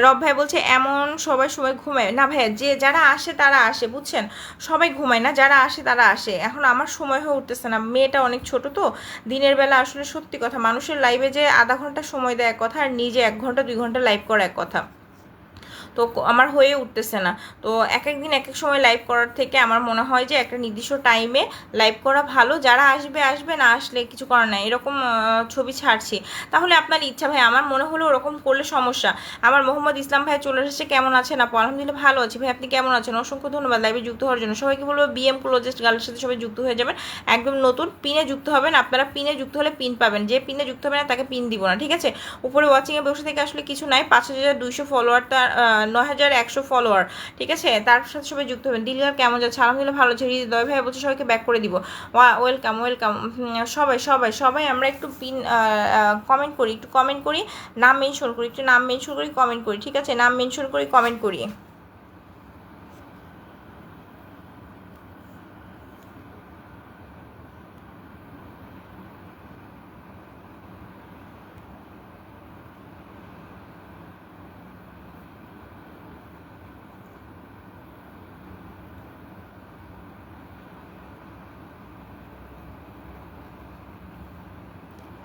রব ভাই বলছে এমন সবাই সময় ঘুমায় না ভাইয়া, যে যারা আসে তারা আসে, বুঝছেন, সবাই ঘুমায় না, যারা আসে তারা আসে। এখন আমার সময় হয়ে উঠতেছে না, মেয়েটা অনেক ছোট তো, দিনের বেলা আসলে সত্যি কথা, মানুষের লাইভে যে আধা ঘন্টা সময় দেয় এক কথা, আর নিজে 1 ঘন্টা 2 ঘন্টা লাইভ করা এক কথা। তো আমার হয়ে উঠতেছে না। তো এক এক দিন এক এক সময় লাইভ করার থেকে আমার মনে হয় যে একটা নির্দিষ্ট টাইমে লাইভ করা ভালো। যারা আসবে আসবে, না আসলে কিছু করার নাই। এরকম ছবি ছাড়ছি, তাহলে আপনার ইচ্ছা ভাই। আমার মনে হলো ওরকম করলে সমস্যা। আমার মোহাম্মদ ইসলাম ভাই চলে এসেছে, কেমন আছেন আপু? আলহামদুলিল্লাহ ভালো আছি ভাই, আপনি কেমন আছেন? অসংখ্য ধন্যবাদ লাইভে যুক্ত হওয়ার জন্য। সবাইকে বলবো বিএম ক্লোজেস্ট গার্লের সাথে সবাই যুক্ত হয়ে যাবেন, একদম নতুন পিনে যুক্ত হবেন। আপনারা পিনে যুক্ত হলে পিন পাবেন, যে পিনে যুক্ত হবে না তাকে পিন দিব না। ঠিক আছে, উপরে ওয়াচিংয়ে বসে থেকে আসলে কিছু নাই। 5200 ফলোয়ার, তার 9100 ফলোয়ার। ঠিক আছে, তার সাথে সবাই যুক্ত হবেন। দিলিয়ার কেমন যাচ্ছে? আলহামদুলিল্লাহ ভালো আছে। হৃদয় ভাই বলছে সবাইকে ব্যাক করে দিব। ওয়েলকাম ওয়েলকাম সবাই সবাই সবাই। আমরা একটু পিন কমেন্ট করি, একটু কমেন্ট করি, নাম মেনশন করি, একটু নাম মেনশন করি, কমেন্ট করি। ঠিক আছে, নাম মেনশন করি, কমেন্ট করি।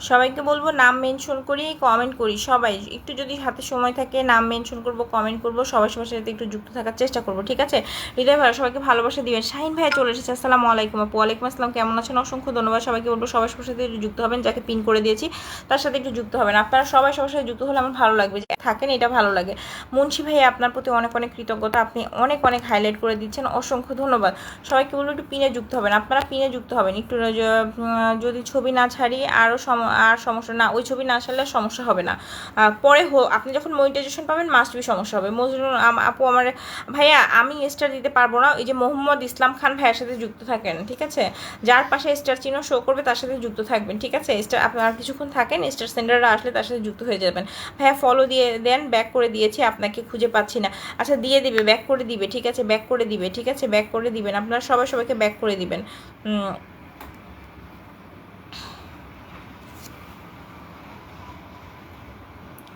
সবাইকে বলবো নাম মেনশন করি, কমেন্ট করি। সবাই একটু যদি হাতে সময় থাকে নাম মেনশন করব, কমেন্ট করব, সবাই সবার সাথে একটু যুক্ত থাকার চেষ্টা করব। ঠিক আছে, হৃদয় ভাই সবাইকে ভালোবাসা দিবেন। শাহিন ভাই চলে এসেছে, আসসালামু আলাইকুম আপু। ওয়ালাইকুম আসসালাম, কেমন আছেন? অসংখ্য ধন্যবাদ। সবাইকে বলবো সবার সবার সাথে একটু যুক্ত হবেন, যাকে পিন করে দিয়েছি তার সাথে একটু যুক্ত হবেন। আপনারা সবাই সবার সাথে যুক্ত হলে আমার ভালো লাগবে, যে থাকেন এটা ভালো লাগে। মুন্সি ভাই আপনার প্রতি অনেক অনেক কৃতজ্ঞতা, আপনি অনেক অনেক হাইলাইট করে দিচ্ছেন, অসংখ্য ধন্যবাদ। সবাইকে বলবো একটু পিনে যুক্ত হবেন, আপনারা পিনে যুক্ত হবেন। একটু যদি ছবি না ছাড়ি আর সমস্যা না, ওই ছবি না আসলে সমস্যা হবে না। পরে আপনি যখন মনিটাইজেশন পাবেন মাস্ট বি সমস্যা হবে। মজরুল আপু আমার ভাইয়া, আমি স্টার দিতে পারবো না, ওই যে মোহাম্মদ ইসলাম খান ভাইয়ের সাথে যুক্ত থাকেন। ঠিক আছে, যার পাশে স্টার চিহ্ন শো করবে তার সাথে যুক্ত থাকবেন। ঠিক আছে, স্টার আপনার কিছুক্ষণ থাকেন, স্টার সেন্টাররা আসলে তার সাথে যুক্ত হয়ে যাবেন। ভাইয়া ফলো দিয়ে দেন, ব্যাক করে দিয়েছি, আপনাকে খুঁজে পাচ্ছি না। আচ্ছা দিয়ে দিবে, ব্যাক করে দিবে। ঠিক আছে, ব্যাক করে দিবে। ঠিক আছে, ব্যাক করে দিবেন, আপনারা সবাই সবাইকে ব্যাক করে দিবেন।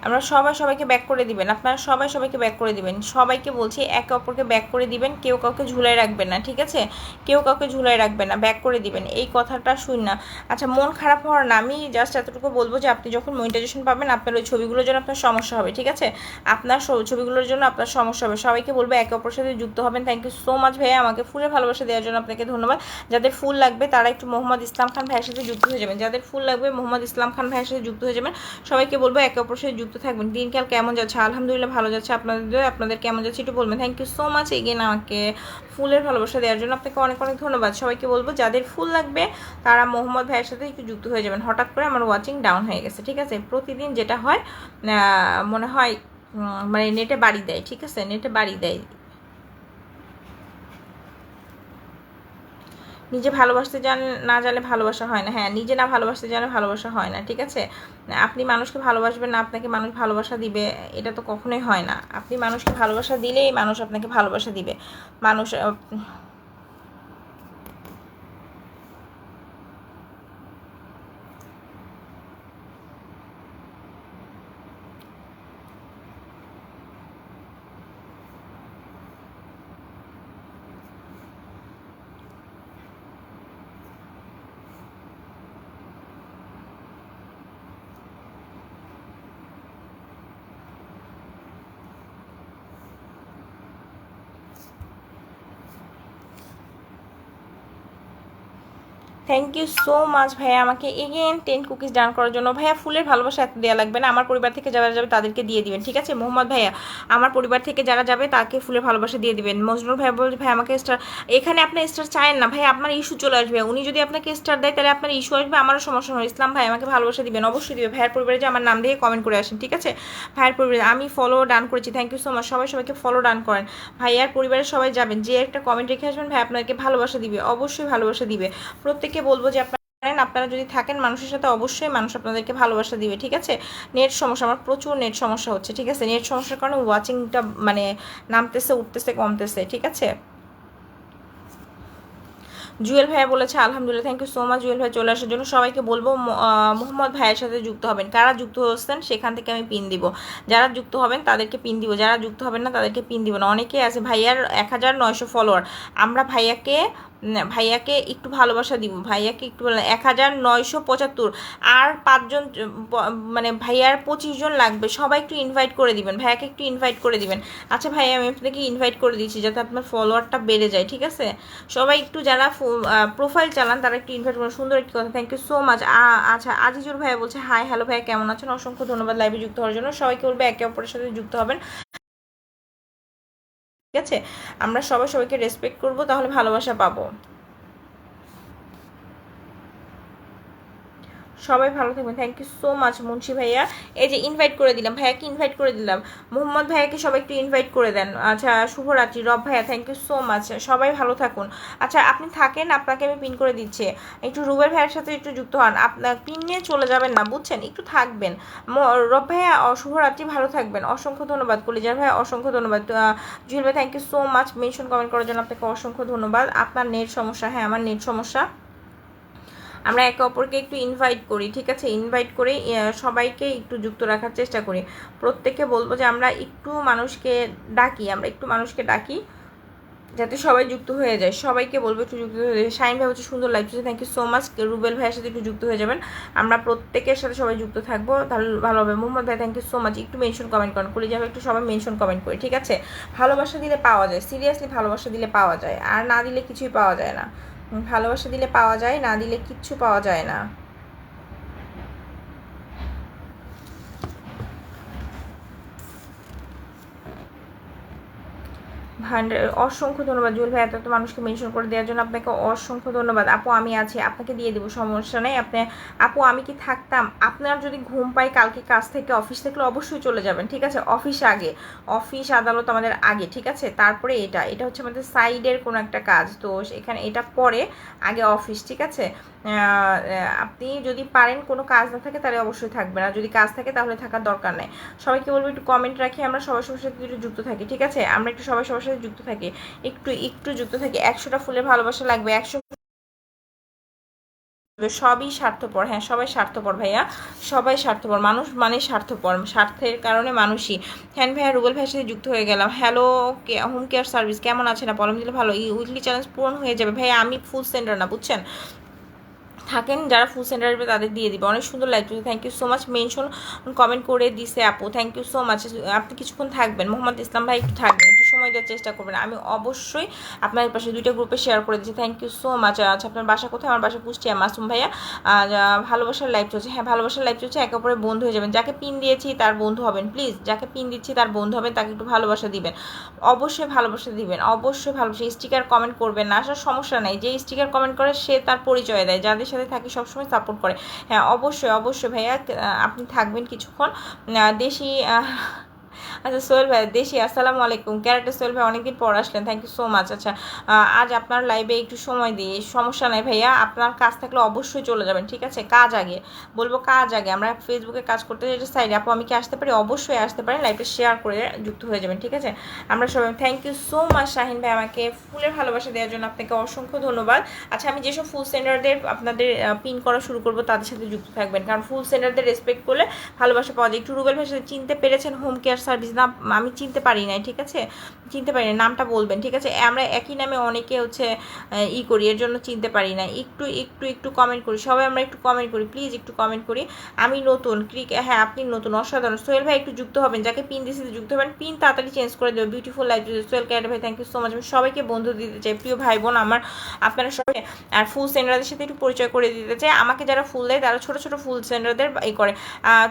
আমরা সবাই সবাইকে ব্যাক করে দিবেন, আপনারা সবাই সবাইকে ব্যাক করে দিবেন। সবাইকে বলছি একে অপরকে ব্যাক করে দিবেন, কেউ কাউকে ঝুলাই রাখবেন না। ঠিক আছে, কেউ কাউকে ঝুলাই রাখবেন না, ব্যাক করে দিবেন, এই কথাটা শুন না। আচ্ছা, মন খারাপ হওয়ার না, আমি জাস্ট এতটুকু বলবো যে আপনি যখন মনিটাইজেশন পাবেন আপনার ওই ছবিগুলোর জন্য আপনার সমস্যা হবে। ঠিক আছে, আপনার ছবিগুলোর জন্য আপনার সমস্যা হবে। সবাইকে বলবো একে অপরের সাথে যুক্ত হবেন। থ্যাংক ইউ সো মাচ ভাইয়া, আমাকে ফুলের ভালোবাসা দেওয়ার জন্য আপনাকে ধন্যবাদ। যাদের ফুল লাগবে তারা একটু মোহাম্মদ ইসলাম খান ভাইয়ের সাথে যুক্ত হয়ে যাবেন। যাদের ফুল লাগবে মোহাম্মদ ইসলাম খান ভাইয়ের সাথে যুক্ত হয়ে যাবেন। সবাইকে বলবো একে অপরের সাথে যুক্ত থাকবেন। দিনকাল কেমন যাচ্ছে? আলহামদুলিল্লাহ ভালো যাচ্ছে। আপনাদের কেমন যাচ্ছে একটু বলবেন। Thank you so much again আমাকে ফুলের ভালোবাসা দেওয়ার জন্য, আপনাকে অনেক অনেক ধন্যবাদ। সবাইকে বলবো যাদের ফুল লাগবে তারা মোহাম্মদ ভাইয়ের সাথে একটু যুক্ত হয়ে যাবেন। হঠাৎ করে আমার ওয়াচিং ডাউন হয়ে গেছে। ঠিক আছে, প্রতিদিন যেটা হয় মনে হয় মানে নেটে বাড়ি দেয়। ঠিক আছে, নেটে বাড়ি দেয়। নিজে ভালোবাসতে না জানলে ভালোবাসা হয় না। হ্যাঁ, নিজে না ভালোবাসতে জানলে ভালোবাসা হয় না, ঠিক আছে? আপনি মানুষকে ভালোবাসবেন না, আপনাকে মানুষ ভালোবাসা দিবে, এটা তো কখনোই হয় না। আপনি মানুষকে ভালোবাসা দিলেই মানুষ আপনাকে ভালোবাসা দিবে। মানুষ থ্যাংক ইউ সো মাচ ভাইয়া, আমাকে এগেন 10 কুকিজ ডান করার জন্য। ভাইয়া ফুলের ভালোবাসা এত দেওয়া লাগবে না, আমার পরিবার থেকে যারা যাবে তাদেরকে দিয়ে দিবেন, ঠিক আছে? মোহাম্মদ ভাইয়া, আমার পরিবার থেকে যারা যাবে তাকে ফুলের ভালোবাসা দিয়ে দিবেন। মজনুর ভাইয়া বলছে ভাই আমাকে স্টার, এখানে আপনি স্টার চায়েন না ভাই, আপনার ইস্যু চলে আসবে। উনি যদি আপনাকে স্টার দেয় তাহলে আপনার ইস্যু আসবে, আমারও সমস্যা হয়। ইসলাম ভাই আমাকে ভালোবাসা দিবেন, অবশ্যই দিবে। ভাইয়ের পরিবারে যে আমার নাম দিয়ে কমেন্ট করে আসেন, ঠিক আছে? ভাইয়ের পরিবারে আমি ফলো ডান করেছি, থ্যাংক ইউ সো মাচ। সবাই সবাইকে ফলো ডান করেন। ভাইয়ার পরিবারের সবাই যাবেন, যে একটা কমেন্ট রেখে আসবেন ভাই আপনাকে ভালোবাসা দিবে, অবশ্যই ভালোবাসা দিবে। প্রত্যেককে বলবো যে আপনারা যদি থাকেন মানুষের সাথে, অবশ্যই মানুষ আপনাদেরকে ভালোবাসা দিবে, ঠিক আছে? নেট সমস্যা, আমার প্রচুর নেট সমস্যা হচ্ছে, ঠিক আছে? নেট সমস্যার কারণে ওয়াচিংটা মানে নামতেছে, উঠতেছে, কমতেছে, ঠিক আছে? জুয়েল ভাইয়া বলেছে আলহামদুলিল্লাহ, thank you so much Jewel ভাই চলে আসার জন্য। সবাইকে বলবো মোহাম্মদ ভাইয়ের সাথে যুক্ত হবেন, কারা যুক্ত হচ্ছেন সেখান থেকে আমি পিন দিব। যারা যুক্ত হবেন তাদেরকে পিন দিব, যারা যুক্ত হবেন না তাদেরকে পিন দিব না। অনেকেই আছে ভাইয়ার 1900 ফলোয়ার, আমরা ভাইয়াকে একটু ভালোবাসা দিব, ভাইয়াকে একটু 1975, আর 5জন মানে ভাইয়ার 25 জন লাগবে, সবাই একটু ইনভাইট করে দিবেন, ভাইয়াকে একটু ইনভাইট করে দিবেন। আচ্ছা ভাইয়া আমি আপনাকে ইনভাইট করে দিচ্ছি যাতে আপনার ফলোয়ারটা বেড়ে যায়, ঠিক আছে? সবাই একটু যারা প্রোফাইল চালান তারা একটু ইনভাইট করুন, সুন্দর একটি কথা, থ্যাংক ইউ সো মাচ। আচ্ছা আজিজুর ভাইয়া বলছে হাই হ্যালো ভাইয়া কেমন আছেন, অসংখ্য ধন্যবাদ লাইভে যুক্ত হওয়ার জন্য। সবাইকে বলবে একে অপরের সাথে যুক্ত হবেন, ঠিক আছে? আমরা সবাই সবাইকে রেসপেক্ট করবো, তাহলে ভালোবাসা পাবো। সবাই ভালো থাকবেন, thank you so much Munshi ভাইয়া। এই যে ইনভাইট করে দিলাম, ভাইয়াকে ইনভাইট করে দিলাম। মোহাম্মদ ভাইয়াকে সবাই একটু ইনভাইট করে দেন। আচ্ছা শুভরাত্রি রব ভাইয়া, থ্যাংক ইউ সো মাচ, সবাই ভালো থাকুন। আচ্ছা আপনি থাকেন, আপনাকে আমি পিন করে দিচ্ছি। একটু রুবেল ভাইয়ের সাথে একটু যুক্ত হন, আপনার পিন নিয়ে চলে যাবেন না, বুঝছেন? একটু থাকবেন। রব ভাইয়া শুভরাত্রি, ভালো থাকবেন, অসংখ্য ধন্যবাদ। কলিজার ভাইয়া অসংখ্য ধন্যবাদ। জুয়েল ভাই thank you so much mention comment করার জন্য, আপনাকে অসংখ্য ধন্যবাদ। আপনার নেট সমস্যা, হ্যাঁ আমার নেট সমস্যা। আমরা একে অপরকে একটু ইনভাইট করি, ঠিক আছে? ইনভাইট করে সবাইকে একটু যুক্ত রাখার চেষ্টা করি। প্রত্যেককে বলবো যে আমরা একটু মানুষকে ডাকি, যাতে সবাই যুক্ত হয়ে যায়। সবাইকে বলবো একটু যুক্ত হয়ে যায়। শাইন ভাই হচ্ছে সুন্দর লাইভ চলছে, thank you so much. Rubel ভাইয়ের সাথে একটু যুক্ত হয়ে যাবেন, আমরা প্রত্যেকের সাথে সবাই যুক্ত থাকবো, তাহলে ভালো হবে। মোহাম্মদ ভাই থ্যাংক ইউ সো মাচ, একটু মেনশন কমেন্ট করেন, করে যাবে একটু সবাই মেনশন কমেন্ট করি, ঠিক আছে? ভালোবাসা দিলে পাওয়া যায়, সিরিয়াসলি ভালোবাসা দিলে পাওয়া যায়, আর না দিলে কিছুই পাওয়া যায় না। ভালোবাসা দিলে পাওয়া যায়, না দিলে কিচ্ছু পাওয়া যায় না। অসংখ্য ধন্যবাদ জুয়েল ভাই, এত মানুষকে মেনশন করে দেওয়ার জন্য আপনাকে অসংখ্য ধন্যবাদ। আপু আমি আছি, আপনাকে দিয়ে দেবো, সমস্যা নেই। আপু আমি কি থাকতাম, আপনার যদি ঘুম পাই কালকে কাজ থেকে অফিস থেকে অবশ্যই চলে যাবেন, ঠিক আছে? অফিস আদালত আমাদের আগে, ঠিক আছে? তারপরে এটা হচ্ছে আমাদের সাইডের কোনো একটা কাজ, তো এখানে এটা পরে, আগে অফিস, ঠিক আছে? আপনি যদি পারেন, কোনো কাজ না থাকে তাহলে অবশ্যই থাকবেন, আর যদি কাজ থাকে তাহলে থাকার দরকার নেই। সবাইকে বলবো একটু কমেন্ট রাখি, আমরা সবার সবার সাথে একটু যুক্ত থাকি, ঠিক আছে? আমরা একটু সবাই সবার সাথে যুক্ত থাকি, একটু যুক্ত থাকি। 100টা ফুলের ভালোবাসা লাগবে, 100। সবই স্বার্থপর, হ্যাঁ সবাই স্বার্থপর ভাইয়া, সবাই স্বার্থপর। মানুষ মানে স্বার্থপর, স্বার্থের কারণে মানুষই। হ্যান ভাইয়া রুবেল ভাইয়ের সাথে যুক্ত হয়ে গেলাম। হ্যালো হোম কেয়ার সার্ভিস কেমন আছেন? পলম দিলে ভালো, উইকলি চ্যালেঞ্জ পূরণ হয়ে যাবে ভাইয়া। আমি ফুল সেন্টার না, বুঝছেন? থাকেন যারা ফুল সেন্টার আসবে তাদের দিয়ে দিবে। অনেক সুন্দর লাগছে, thank you so much. Mention comment করে দিছে আপু, থ্যাংক ইউ সো মাচ। আপনি কিছুক্ষণ থাকবেন, মোহাম্মদ ইসলাম ভাই একটু থাকবেন, একটু সময় দেওয়ার চেষ্টা করবেন। আমি অবশ্যই আপনার পাশে 2টা গ্রুপে শেয়ার করে দিচ্ছি, থ্যাংক ইউ সো মাচ। আচ্ছা আপনার বাসা কোথায়? আমার বাসা কুষ্টিয়া। মাসুম ভাইয়া ভালোবাসার লাইভ চলছে, হ্যাঁ ভালোবাসার লাইভ চলছে, একে অপরে বন্ধু হয়ে যাবেন। যাকে পিন দিয়েছি তার বন্ধু হবেন, প্লিজ যাকে পিন দিচ্ছি তার বন্ধু হবেন, তাকে একটু ভালোবাসা দিবেন, অবশ্যই ভালোবাসা দিবেন, অবশ্যই ভালোবাসা। স্টিকার কমেন্ট করবেন না, আসার সমস্যা নাই, যে স্টিকার কমেন্ট করে সে তার পরিচয় দেয়, যাদের সাথে থাকি সবসময় সাপোর্ট করে। হ্যাঁ অবশ্যই ভাইয়া, আপনি থাকবেন কিছুক্ষণ। দেশি আচ্ছা সোহেল ভাই দেশি, আসসালামু আলাইকুম। ক্যারেক্টার সোহেল ভাই অনেকদিন পর আসলেন, থ্যাংক ইউ সো মাচ। আচ্ছা আজ আপনার লাইভে একটু সময় দিই, সমস্যা নাই ভাইয়া, আপনার কাজ থাকলে অবশ্যই চলে যাবেন, ঠিক আছে? কাজ আগে বলবো, কাজ আগে। আমরা ফেসবুকে কাজ করতে যাই সাইডে, আপু আমি কি আসতে পারি? অবশ্যই আসতে পারেন, লাইভে শেয়ার করে যুক্ত হয়ে যাবেন, ঠিক আছে? আমরা সবাই thank you so much Shahin ভাই, আমাকে ফুলের ভালোবাসা দেওয়ার জন্য আপনাকে অসংখ্য ধন্যবাদ। আচ্ছা আমি যেসব ফুল সেন্টারদের আপনাদের পিন করা শুরু করবো তাদের সাথে যুক্ত থাকবেন, কারণ ফুল সেন্টারদের রেসপেক্ট করলে ভালোবাসা পাওয়া যায়। একটু রুবেল ভাইয়ের সাথে চিনতে পেরেছেন হোম কেয়ার সার্ভিস? না আমি চিনতে পারি নাই, ঠিক আছে? চিনতে পারি না, নামটা বলবেন, ঠিক আছে? আমরা একই নামে অনেকে হচ্ছে করি, এর জন্য চিনতে পারি না। একটু একটু একটু কমেন্ট করি, সবাই আমরা একটু কমেন্ট করি, প্লিজ একটু কমেন্ট করি। আমি নতুন হ্যাঁ আপনি নতুন, অসাধারণ। সোহেল ভাই একটু যুক্ত হবেন, যাকে পিন দিয়েছে যুক্ত হবেন, পিন তাড়াতাড়ি চেঞ্জ করে দেবে। বিউটিফুল লাইফ সোহেল ক্যারেক্টার ভাই, থ্যাংক ইউ সো মাচ। আমি সবাইকে বন্ধু দিতে চাই, প্রিয় ভাই বোন আমার, আপনারা সবাই। আর ফুল সেন্টারদের সাথে একটু পরিচয় করে দিতে চাই। আমাকে যারা ফুল দেয় তারা ছোট ছোট ফুল সেন্টারদের এই করে।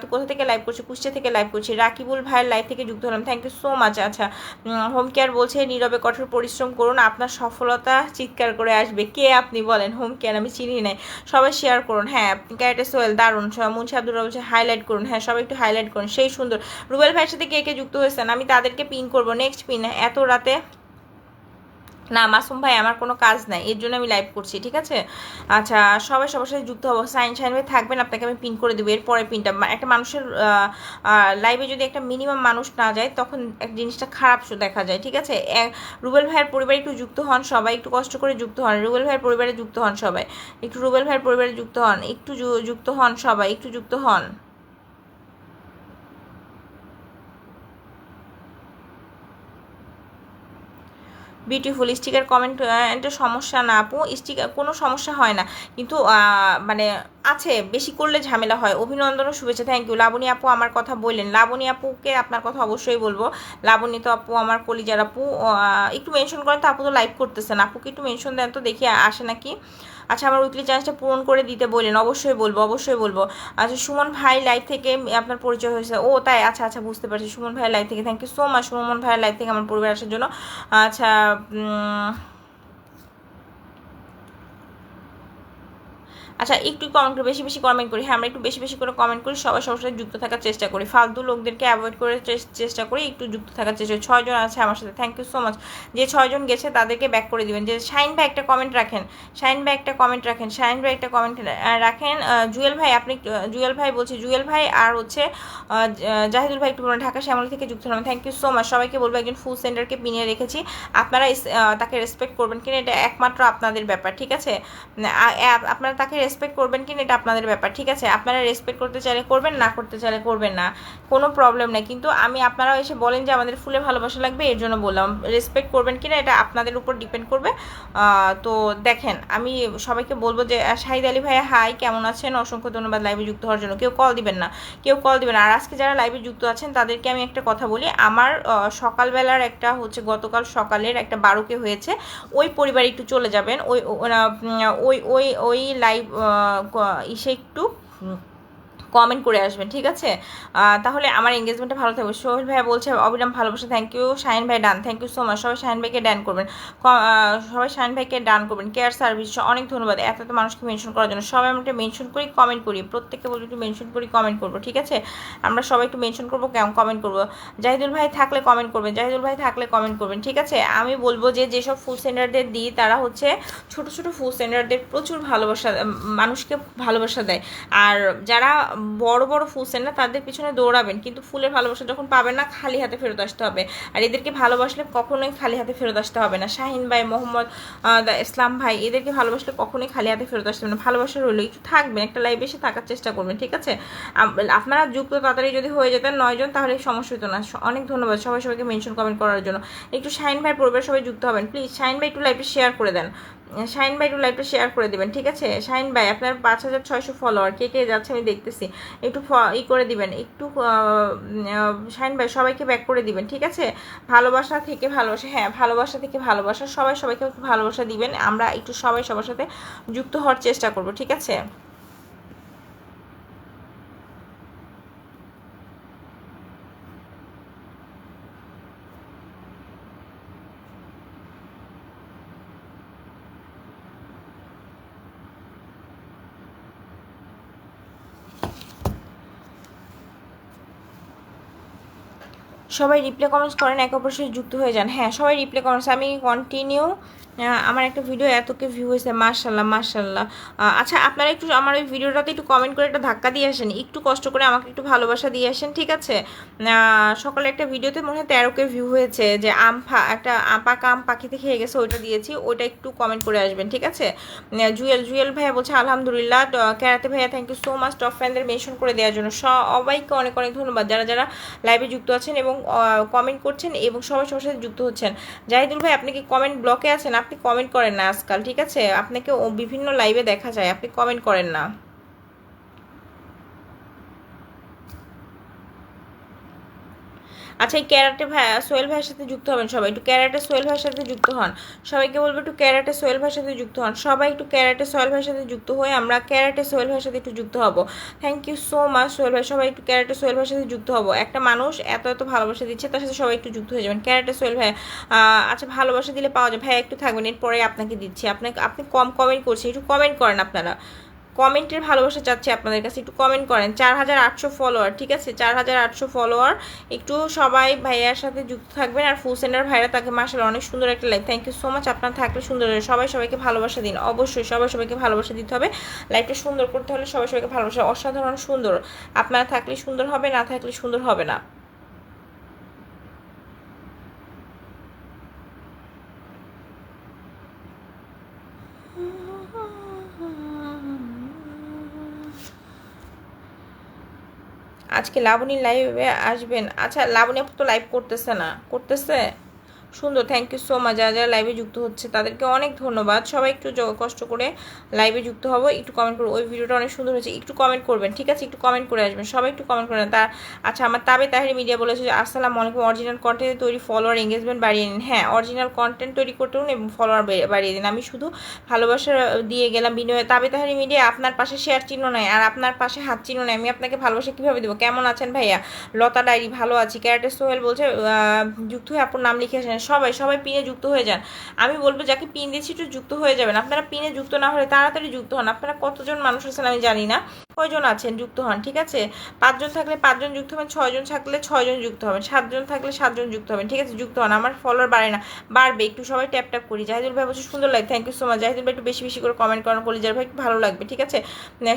তো কোথা থেকে লাইভ করছি? কুষ্টিয়া থেকে লাইভ করছি। রাকিবুল ভাইয়ের লাইভ থেকে যুক্ত হলাম, থ্যাংক ইউ সো মাচ। আচ্ছা হোম কেয়ার বলছে নীরবে কঠোর পরিশ্রম করুন, আপনার সফলতা চিৎকার করে আসবে। কে আপনি বলেন? হোম কেয়ার আমি চিনি নাই, সবাই শেয়ার করুন। হ্যাঁ ক্যারেক্টার সোহেল দারুণ। মুন্সি আব্দুল বলছে হাইলাইট করুন, হ্যাঁ সবাই একটু হাইলাইট করুন, সেই সুন্দর। রুবেল ভাইয়ের সাথে কে কে যুক্ত হয়েছেন আমি তাদেরকে পিন করবো। নেক্সট পিন এত রাতে না মাসুম ভাই, আমার কোনো কাজ নাই, এর জন্য আমি লাইভ করছি, ঠিক আছে? আচ্ছা সবাই সবার সাথে যুক্ত হবো। শাহিন ভাই থাকবেন, আপনাকে আমি পিন করে দেবো। এরপরে পিনটা একটা মানুষের লাইভে যদি একটা মিনিমাম মানুষ না যায় তখন এক জিনিসটা খারাপ দেখা যায়, ঠিক আছে? রুবেল ভাইয়ের পরিবারে একটু যুক্ত হন সবাই, একটু কষ্ট করে যুক্ত হন। রুবেল ভাইয়ের পরিবারে যুক্ত হন সবাই, একটু রুবেল ভাইয়ের পরিবারে যুক্ত হন, একটু যুক্ত হন সবাই, একটু যুক্ত হন। বিউটিফুল স্টিকার কমেন্ট, এটা সমস্যা না আপু, স্টিকার কোনো সমস্যা হয় না, কিন্তু মানে আছে বেশি করলে ঝামেলা হয়। অভিনন্দন ও শুভেচ্ছা, থ্যাংক ইউ। লাবণী আপু আমার কথা বললেন, লাবণী আপুকে আপনার কথা অবশ্যই বলবো। লাবণী তো আপু আমার কলিজার আপু, একটু মেনশন করেন তো, আপু তো লাইভ করতেছেন, আপুকে একটু মেনশন দেন তো দেখি আসে নাকি। আচ্ছা আমার উইকলি চ্যালেঞ্জটা পূরণ করে দিতে বললেন, অবশ্যই বলবো, অবশ্যই বলবো। আচ্ছা সুমন ভাই লাইভ থেকে আপনার পরিচয় হয়েছে, ও তাই, আচ্ছা আচ্ছা বুঝতে পারছি। সুমন ভাইয়ের লাইভ থেকে, thank you so much Sumon ভাইয়ের লাইভ থেকে আমার পরিবার আসার জন্য। আচ্ছা আচ্ছা একটু কমেন্ট করি, বেশি বেশি কমেন্ট করি। হ্যাঁ আমরা একটু বেশি বেশি করে কমেন্ট করি, সবার সবার সাথে যুক্ত থাকার চেষ্টা করি, ফালতু লোকদেরকে অ্যাভয়েড করে চেষ্টা করি, একটু যুক্ত থাকার চেষ্টা করি। 6 জন আছে আমার সাথে, থ্যাংক ইউ সো মাচ। যে 6 জন গেছে তাদেরকে ব্যাক করে দিবেন। যে শাইন ভাই একটা কমেন্ট রাখেন, শাইন ভাই একটা কমেন্ট রাখেন, শাইন ভাই একটা কমেন্ট রাখেন। জুয়েল ভাই আপনি, জুয়েল ভাই বলছি, জুয়েল ভাই আর হচ্ছে জাহিদুল ভাই একটু ঢাকা শ্যামলী থেকে যুক্ত হলাম, থ্যাংক ইউ সো মাচ। সবাইকে বলবো একজন ফুল সেন্টারকে পিনিয়ে রেখেছি, আপনারা তাকে রেসপেক্ট করবেন কিনা এটা একমাত্র আপনাদের ব্যাপার, ঠিক আছে? আপনারা তাকে রেসপেক্ট করবেন কিনা এটা আপনাদের ব্যাপার, ঠিক আছে? আপনারা রেসপেক্ট করতে চাইলে করবেন, না করতে চাইলে করবেন না, কোনো প্রবলেম নেই। কিন্তু আমি আপনারাও এসে বলেন যে আমাদের ফুলে ভালোবাসা লাগবে, এর জন্য বললাম। রেসপেক্ট করবেন কিনা এটা আপনাদের উপর ডিপেন্ড করবে। তো দেখেন আমি সবাইকে বলবো যে শাহিদ আলী ভাইয়া হাই, কেমন আছেন? অসংখ্য ধন্যবাদ লাইভে যুক্ত হওয়ার জন্য। কেউ কল দিবেন না, কেউ কল দিবেন না। আর আজকে যারা লাইভে যুক্ত আছেন তাদেরকে আমি একটা কথা বলি, আমার সকালবেলার একটা হচ্ছে গতকাল সকালের একটা 12কে হয়েছে, ওই পরিবারে একটু চলে যাবেন, ওই ওই ওই ওই লাইভ ইসে একটু কমেন্ট করে আসবেন, ঠিক আছে? তাহলে আমার এঙ্গেজমেন্টটা ভালো থাকবে। সোহেল ভাইয়া বলছে অবিরাম ভালোবাসা, থ্যাংক ইউ। শাহিন ভাই done, thank you so much. সবাই শাহিন ভাইকে ডান করবেন, সবাই শাহিন ভাইকে ডান করবেন। কেয়ার সার্ভিস অনেক ধন্যবাদ এত এত মানুষকে মেনশন করার জন্য। সবাই আমরা একটু মেনশন করি, কমেন্ট করি, প্রত্যেককে বলবো একটু মেনশন করি, কমেন্ট করবো, ঠিক আছে? আমরা সবাই একটু মেনশন করবো, কেমন কমেন্ট করবো। জাহিদুল ভাই থাকলে কমেন্ট করবেন, জাহিদুল ভাই থাকলে কমেন্ট করবেন, ঠিক আছে? আমি বলবো যে যেসব ফুল সেন্টারদের দিই তারা হচ্ছে ছোট ছোট ফুল সেন্টারদের প্রচুর ভালোবাসা, মানুষকে ভালোবাসা দেয়। আর যারা বড় বড় ফুল সেন্টার তাদের পিছনে দৌড়াবেন, কিন্তু ফুলের ভালোবাসা যখন পাবেন না খালি হাতে ফেরত আসতে হবে। আর এদেরকে ভালোবাসলে কখনোই খালি হাতে ফেরত আসতে হবে না। শাহিন ভাই, মোহাম্মদ ইসলাম ভাই, এদেরকে ভালোবাসলে কখনোই খালি হাতে ফেরত আসতে হবে না। ভালোবাসা রইলো, একটু থাকবেন, একটা লাইভে এসে থাকার চেষ্টা করবেন, ঠিক আছে? আপনারা যুক্ত তাড়াতাড়ি যদি হয়ে যেতেন 9 জন তাহলে সমস্যা হতো না। অনেক ধন্যবাদ সবাই সবাইকে মেনশন কমেন্ট করার জন্য। একটু শাহিন ভাই পরিবার সবাই যুক্ত হবেন প্লিজ। শাহিন ভাই একটু লাইভে শেয়ার করে দেন, শাহিন ভাই একটু লাইভটা শেয়ার করে দেবেন, ঠিক আছে? শাহিন ভাই আপনার 5600 ফলোয়ার, কে কে যাচ্ছে আমি দেখতেছি, একটু করে দিবেন একটু। শাহিন ভাই সবাইকে ব্যাক করে দিবেন, ঠিক আছে? ভালোবাসা থেকে ভালোবাসা, হ্যাঁ ভালোবাসা থেকে ভালোবাসা, সবাই সবাইকে একটু ভালোবাসা দিবেন। আমরা একটু সবাই সবার সাথে যুক্ত হওয়ার চেষ্টা করব, ঠিক আছে? সবাই রিপ্লে কমেন্টস করেন, একে অপরের সাথে যুক্ত হয়ে যান। হ্যাঁ সবাই রিপ্লে কমেন্টস, আমি কন্টিনিউ আমার একটা ভিডিও এতকে ভিউ হয়েছে, মাশাল্লাহ মাশাল্লাহ। আচ্ছা আপনারা একটু আমার ওই ভিডিওটাতে একটু কমেন্ট করে একটা ধাক্কা দিয়ে আসেন, একটু কষ্ট করে আমাকে একটু ভালোবাসা দিয়ে আসেন, ঠিক আছে? সকালে একটা ভিডিওতে মনে হয় 13কে ভিউ হয়েছে, যে একটা পাকা আম পাখিতে খেয়ে গেছে, ওইটা দিয়েছি, ওইটা একটু কমেন্ট করে আসবেন, ঠিক আছে? জুয়েল ভাইয়া বলছে আলহামদুলিল্লাহ। ক্যারাতে ভাইয়া thank you so much top ফ্যানদের মেনশন করে দেওয়ার জন্য, সবাইকে অনেক অনেক ধন্যবাদ যারা যারা লাইভে যুক্ত আছেন এবং কমেন্ট করছেন এবং সবাই সবার সাথে যুক্ত হচ্ছেন। জাহিদুল ভাই আপনি কি কমেন্ট ব্লকে আছেন? আপনি কমেন্ট করেন না আজকাল, ঠিক আছে? আপনাকে বিভিন্ন লাইভে দেখা যায়, আপনি কমেন্ট করেন না। আচ্ছা এই ক্যারাটে ভাই সোহেল ভাইয়ের সাথে যুক্ত হবেন সবাই, একটু ক্যারাটে সোহেল ভাইয়ের সাথে যুক্ত হন। সবাইকে বলবো একটু ক্যারাটে সোহেল ভাইয়ের সাথে যুক্ত হন, সবাই একটু ক্যারাটে সোহেল ভাইয়ের সাথে যুক্ত হয়ে আমরা ক্যারাটে সোহেল ভাইয়ের সাথে একটু যুক্ত হব। Thank you so much Sohel ভাই, সবাই একটু ক্যারাটে সোহেল ভাইয়ের সাথে যুক্ত হব। একটা মানুষ এত এত ভালোবাসা দিচ্ছে, তার সাথে সবাই একটু যুক্ত হয়ে যাবেন। ক্যারাটে সোহেল ভাই আচ্ছা ভালোবাসা দিলে পাওয়া যায় ভাই, একটু থাকবেন, এরপরে আপনাকে দিচ্ছি। আপনি কম কমেন্ট করছেন, একটু কমেন্ট করেন, আপনারা কমেন্টের ভালোবাসা চাচ্ছি আপনাদের কাছে, একটু কমেন্ট করেন। 4800 ফলোয়ার, ঠিক আছে? 4800 ফলোয়ার, একটু সবাই ভাইয়ার সাথে যুক্ত থাকবেন। আর ফুল সেন্টার ভাইরা তাকে মাশাআল্লাহ অনেক সুন্দর একটা live, thank you so much. আপনার থাকলে সুন্দর, সবাই সবাইকে ভালোবাসা দিন, অবশ্যই সবাই সবাইকে ভালোবাসা দিতে হবে। লাইভটা সুন্দর করতে হলে সবাই সবাইকে ভালোবাসা, অসাধারণ সুন্দর। আপনারা থাকলে সুন্দর হবে, না থাকলে সুন্দর হবে না। আজকে লাবণী লাইভে আসবেন? আচ্ছা লাবণী আপু তো লাইভ করতেছে না, করতেছে? সুন্দর, থ্যাংক ইউ সো মাচ। যারা যারা লাইভে যুক্ত হচ্ছে তাদেরকে অনেক ধন্যবাদ। সবাই একটু কষ্ট করে লাইভে যুক্ত হবো, একটু কমেন্ট করবো। ওই ভিডিওটা অনেক সুন্দর হয়েছে, একটু কমেন্ট করবেন, ঠিক আছে? একটু কমেন্ট করে আসবেন, সবাই একটু কমেন্ট করেন। আচ্ছা আমার তাহেরি মিডিয়া বলেছে যে আসসালামু আলাইকুম, অরিজিনাল কন্টেন্ট তৈরি, ফলোয়ার এঙ্গেজমেন্ট বাড়িয়ে নিন। হ্যাঁ অরিজিনাল কন্টেন্ট তৈরি করতে হন এবং ফলোয়ার বাড়িয়ে দিন। আমি শুধু ভালোবাসা দিয়ে গেলাম বিনিময়ে। তাহেরি মিডিয়া আপনার পাশে শেয়ার চিহ্ন নাই আর আপনার পাশে হাত চিহ্ন নাই, আমি আপনাকে ভালোবাসা কীভাবে দেবো? কেমন আছেন ভাইয়া? লতা ডায়েরি ভালো আছি। ক্যারাটে সোহেল বলছে যুক্ত হয়ে আপনার নাম লিখে আসেন। সবাই সবাই পিনে যুক্ত হয়ে যান। আমি বলবো যাকে পিন দিচ্ছি একটু যুক্ত হয়ে যাবেন। আপনারা পিনে যুক্ত না হলে তাড়াতাড়ি যুক্ত হন। আপনারা কতজন মানুষ আছেন আমি জানি না, কয়জন আছেন, যুক্ত হন, ঠিক আছে? 5 জন থাকলে 5 জন যুক্ত হবেন, 6 জন থাকলে 6 জন যুক্ত হবেন, 7 জন থাকলে 7 জন যুক্ত হবেন, ঠিক আছে? যুক্ত হন, আমার ফলোয়ার বাড়ে না, বাড়বে। একটু সবাই ট্যাপ ট্যাপ করি। জাহিদুল ভাই বলছে সুন্দর লাগে, thank you so much. Zahidul ভাই একটু বেশি বেশি করে কমেন্ট করেন, কলিজার ভাই একটু ভালো লাগবে, ঠিক আছে?